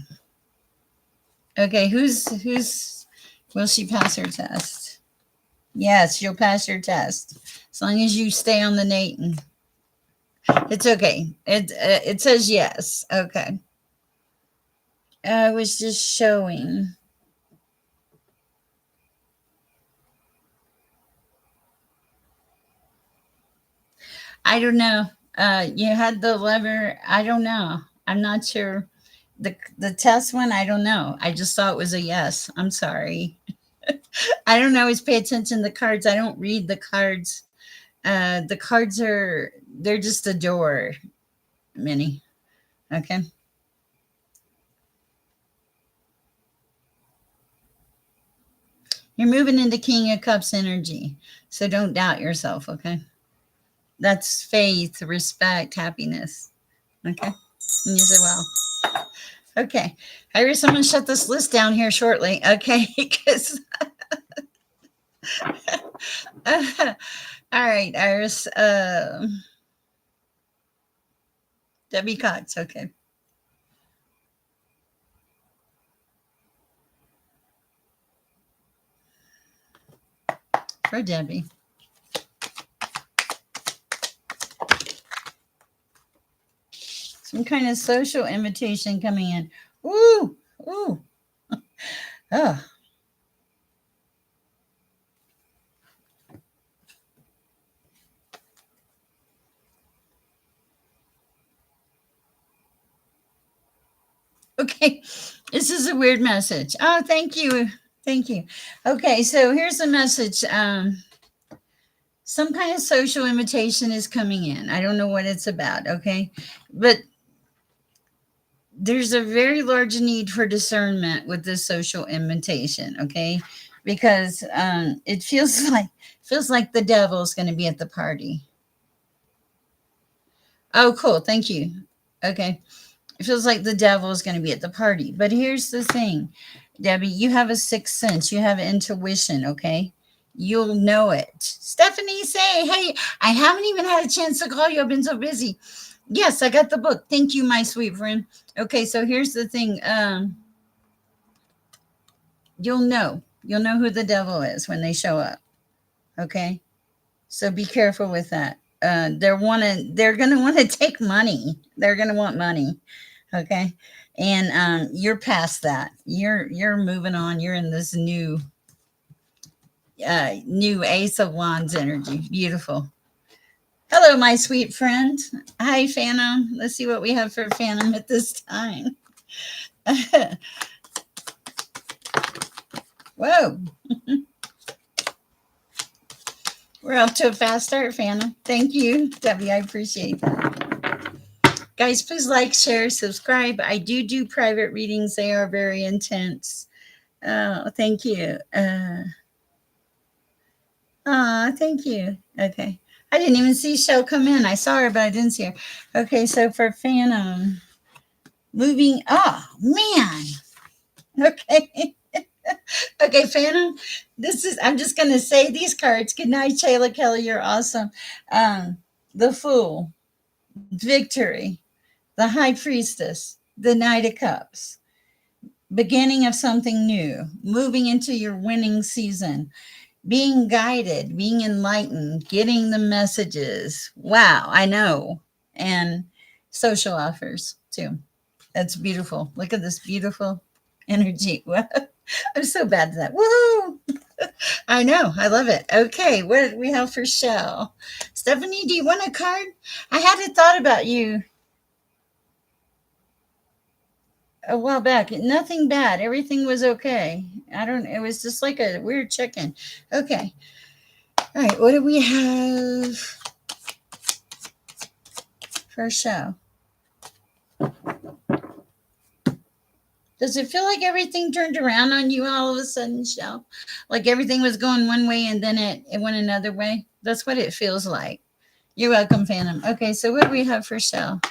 Okay. Who's will she pass her test? Yes, she'll pass your test. As long as you stay on the Nathan. It's okay. It says yes. Okay. I was just showing. I don't know. You had the lever. I don't know. I'm not sure. The test one, I don't know. I just saw it was a yes. I'm sorry. I don't always pay attention to the cards. I don't read the cards. The cards they're just a door, Minnie. Okay. You're moving into King of Cups energy. So don't doubt yourself, okay? That's faith, respect, happiness. Okay. And you say, well, okay. Iris, I'm going to shut this list down here shortly, okay? Because, all right, Iris. Debbie Cox, okay. For Debbie. Some kind of social invitation coming in. Ooh, ooh. Oh, okay. This is a weird message. Oh, thank you. Thank you. Okay, so here's the message. Some kind of social invitation is coming in. I don't know what it's about, okay? But there's a very large need for discernment with this social invitation, okay? Because it feels like the devil's going to be at the party. Oh, cool. Thank you. Okay. It feels like the devil is going to be at the party. But here's the thing, Debbie, you have a sixth sense, you have intuition, okay? You'll know it. Stephanie, say, hey, I haven't even had a chance to call you. I've been so busy. Yes, I got the book. Thank you, my sweet friend. Okay, so here's the thing. You'll know. You'll know who the devil is when they show up. Okay? So be careful with that. They're gonna want to take money. They're gonna want money. Okay. And you're past that. You're moving on. You're in this new Ace of Wands energy. Beautiful. Hello, my sweet friend. Hi, Phantom. Let's see what we have for Phantom at this time. Whoa. We're off to a fast start, Fana. Thank you, Debbie. I appreciate that. Guys, please like, share, subscribe. I do private readings. They are very intense. Oh, thank you. Thank you. Okay. I didn't even see Shell come in. I saw her, but I didn't see her. Okay, so for Phantom, moving. Oh, man. Okay. Okay, Phantom. This is, I'm just going to say these cards. Good night, Shayla Kelly. You're awesome. The Fool, Victory, the High Priestess, the Knight of Cups, beginning of something new, moving into your winning season, being guided, being enlightened, getting the messages. Wow, I know. And social offers too. That's beautiful. Look at this beautiful energy. I'm so bad at that. Woo! I know. I love it. Okay, what do we have for Shell? Stephanie, do you want a card? I had a thought about you a while back. Nothing bad. Everything was okay. I don't, it was just like a weird chicken. Okay. All right. What do we have for Shell? Does it feel like everything turned around on you all of a sudden, Shell? Like everything was going one way and then it went another way? That's what it feels like. You're welcome, Phantom. Okay, so what do we have for Shell?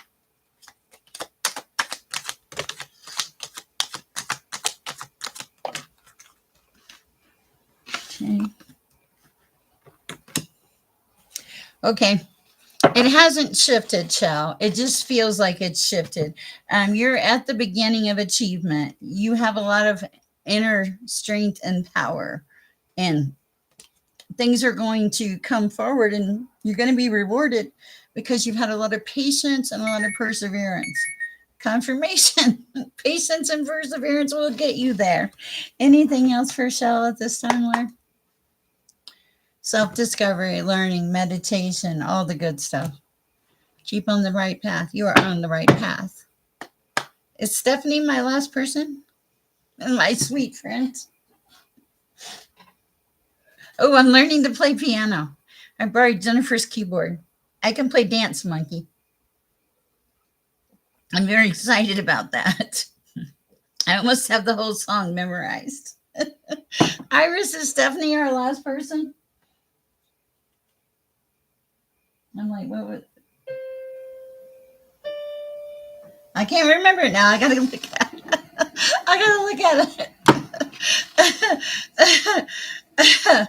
Okay. Okay. It hasn't shifted, Shell. It just feels like it's shifted. You're at the beginning of achievement. You have a lot of inner strength and power, and things are going to come forward, and you're going to be rewarded because you've had a lot of patience and a lot of perseverance. Confirmation. Patience and perseverance will get you there. Anything else for Shell at this time, Laura? Self discovery, learning, meditation, all the good stuff. Keep on the right path. You are on the right path. Is Stephanie my last person? My sweet friend. Oh, I'm learning to play piano. I borrowed Jennifer's keyboard. I can play Dance Monkey. I'm very excited about that. I almost have the whole song memorized. Iris, is Stephanie our last person? I'm like, what was. I can't remember it now. I gotta look at it. I gotta look at it.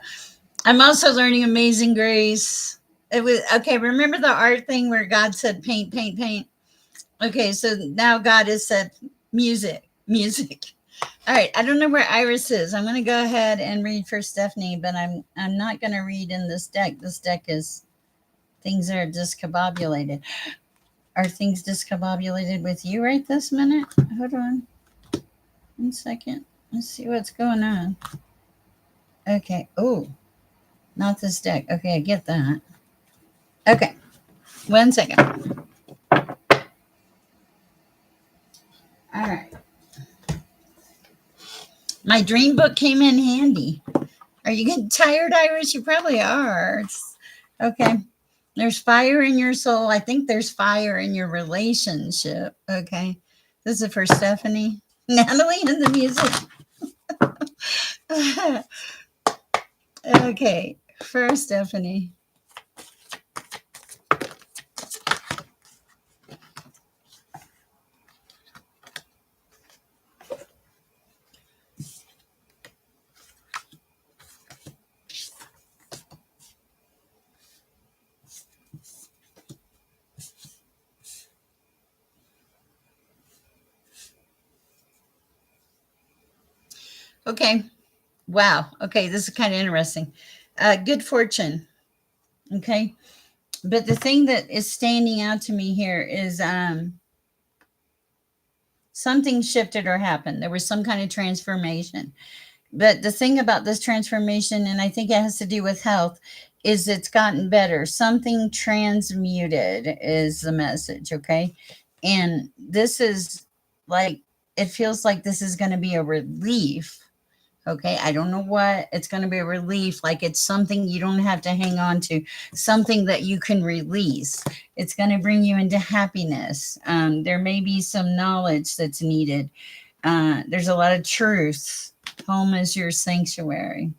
I'm also learning Amazing Grace. It was okay. Remember the art thing where God said paint, paint, paint? Okay, so now God has said music, music. All right, I don't know where Iris is. I'm going to go ahead and read for Stephanie, but I'm not going to read in this deck. This deck is things are discombobulated. Are things discombobulated with you right this minute? Hold on 1 second. Let's see what's going on. Okay. Oh, not this deck. Okay, I get that. Okay, 1 second. All right. My dream book came in handy. Are you getting tired, Iris? You probably are. Okay. There's fire in your soul. I think there's fire in your relationship. Okay. This is for Stephanie. Natalie and the music. Okay. For Stephanie. Okay. Wow. Okay. This is kind of interesting. Good fortune. Okay. But the thing that is standing out to me here is something shifted or happened. There was some kind of transformation. But the thing about this transformation, and I think it has to do with health, is it's gotten better. Something transmuted is the message, okay? And this is like, it feels like this is going to be a relief, Okay, I don't know what. It's going to be a relief, like it's something you don't have to hang on to, something that you can release. It's going to bring you into happiness. There may be some knowledge that's needed. There's a lot of truth. Home is your sanctuary.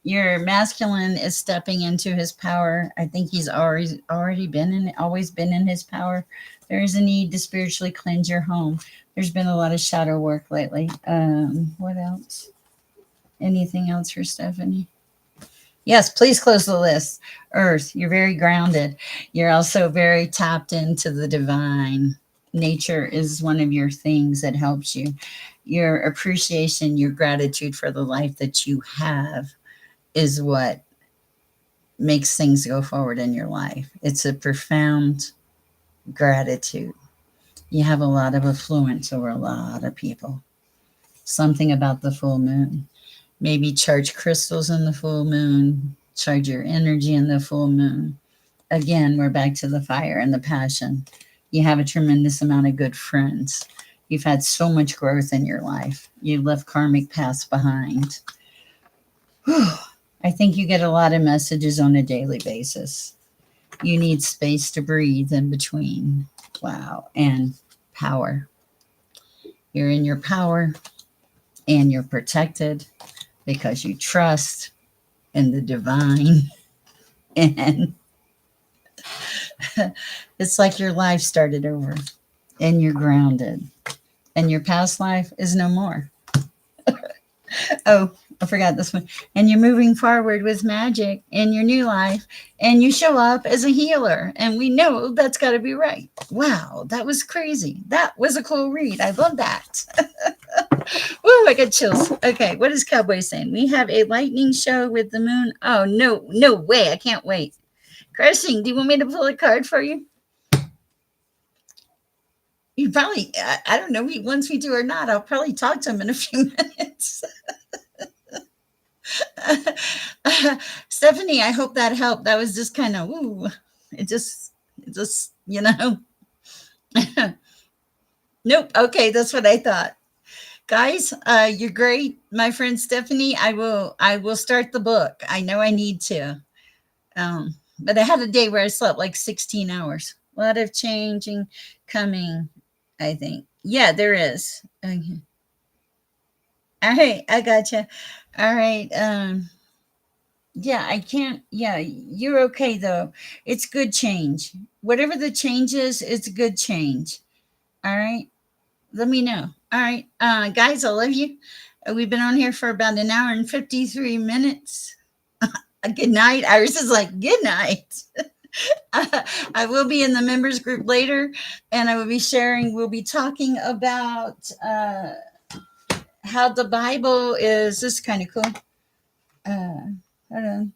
Your masculine is stepping into his power. I think he's already been in, always been in his power. There is a need to spiritually cleanse your home. There's been a lot of shadow work lately. What else? Anything else for Stephanie? Yes, please close the list. Earth, you're very grounded. You're also very tapped into the divine. Nature is one of your things that helps you. Your appreciation, your gratitude for the life that you have is what makes things go forward in your life. It's a profound gratitude. You have a lot of influence over a lot of people. Something about the full moon. Maybe charge crystals in the full moon, charge your energy in the full moon. Again, we're back to the fire and the passion. You have a tremendous amount of good friends. You've had so much growth in your life. You've left karmic paths behind. Whew. I think you get a lot of messages on a daily basis. You need space to breathe in between. Wow. And power. You're in your power and you're protected because you trust in the divine. And it's like your life started over and you're grounded and your past life is no more. Oh, I forgot this one. And you're moving forward with magic in your new life and you show up as a healer. And we know that's got to be right. Wow, that was crazy. That was a cool read. I love that. Woo, I got chills. Okay, what is Cowboy saying? We have a lightning show with the moon. Oh, no, no way. I can't wait. Crashing, do you want me to pull a card for you? You probably, I don't know, once we do or not, I'll probably talk to him in a few minutes. Stephanie, I hope that helped. That was just kind of, ooh, it just, nope. Okay, that's what I thought. Guys, you're great. My friend Stephanie, I will start the book. I know I need to. But I had a day where I slept like 16 hours. A lot of changing coming, I think. Yeah, there is. Okay. All right, I gotcha. All right. Yeah, I can't. Yeah, you're okay though. It's good change. Whatever the change is, it's good change. All right. Let me know. All right. Guys, I love you. We've been on here for about an hour and 53 minutes. Good night. Iris is like, good night. I will be in the members group later and I will be sharing, we'll be talking about how the Bible is, this is kind of cool. Hold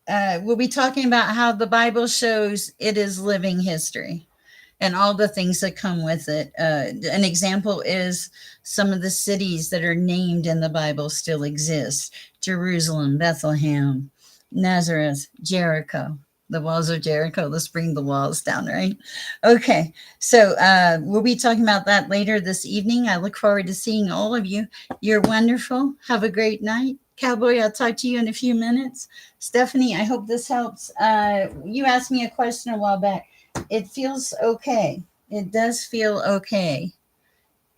on. We'll be talking about how the Bible shows it is living history and all the things that come with it. An example is some of the cities that are named in the Bible still exist: Jerusalem, Bethlehem, Nazareth, Jericho. The walls of Jericho. Let's bring the walls down, right? Okay. So we'll be talking about that later this evening. I look forward to seeing all of you. You're wonderful. Have a great night. Cowboy, I'll talk to you in a few minutes. Stephanie, I hope this helps. You asked me a question a while back. It feels okay. It does feel okay.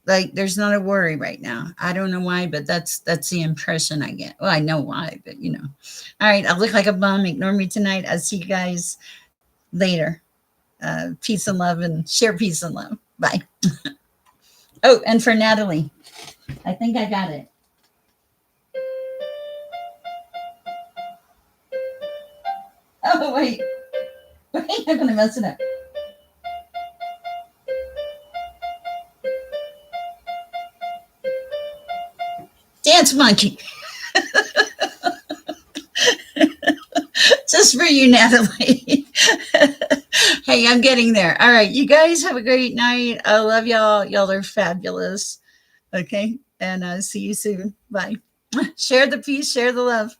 Like there's not a worry right now. I don't know why, but that's the impression I get. Well, I know why, but All right, I look like a bum. Ignore me tonight. I'll see you guys later. Peace and love, and share peace and love. Bye. Oh, and for Natalie, I think I got it. Oh, wait. Wait, I'm going to mess it up. Dance monkey. Just for you, Natalie. Hey, I'm getting there. All right. You guys have a great night. I love y'all. Y'all are fabulous. Okay. And see you soon. Bye. Share the peace, share the love.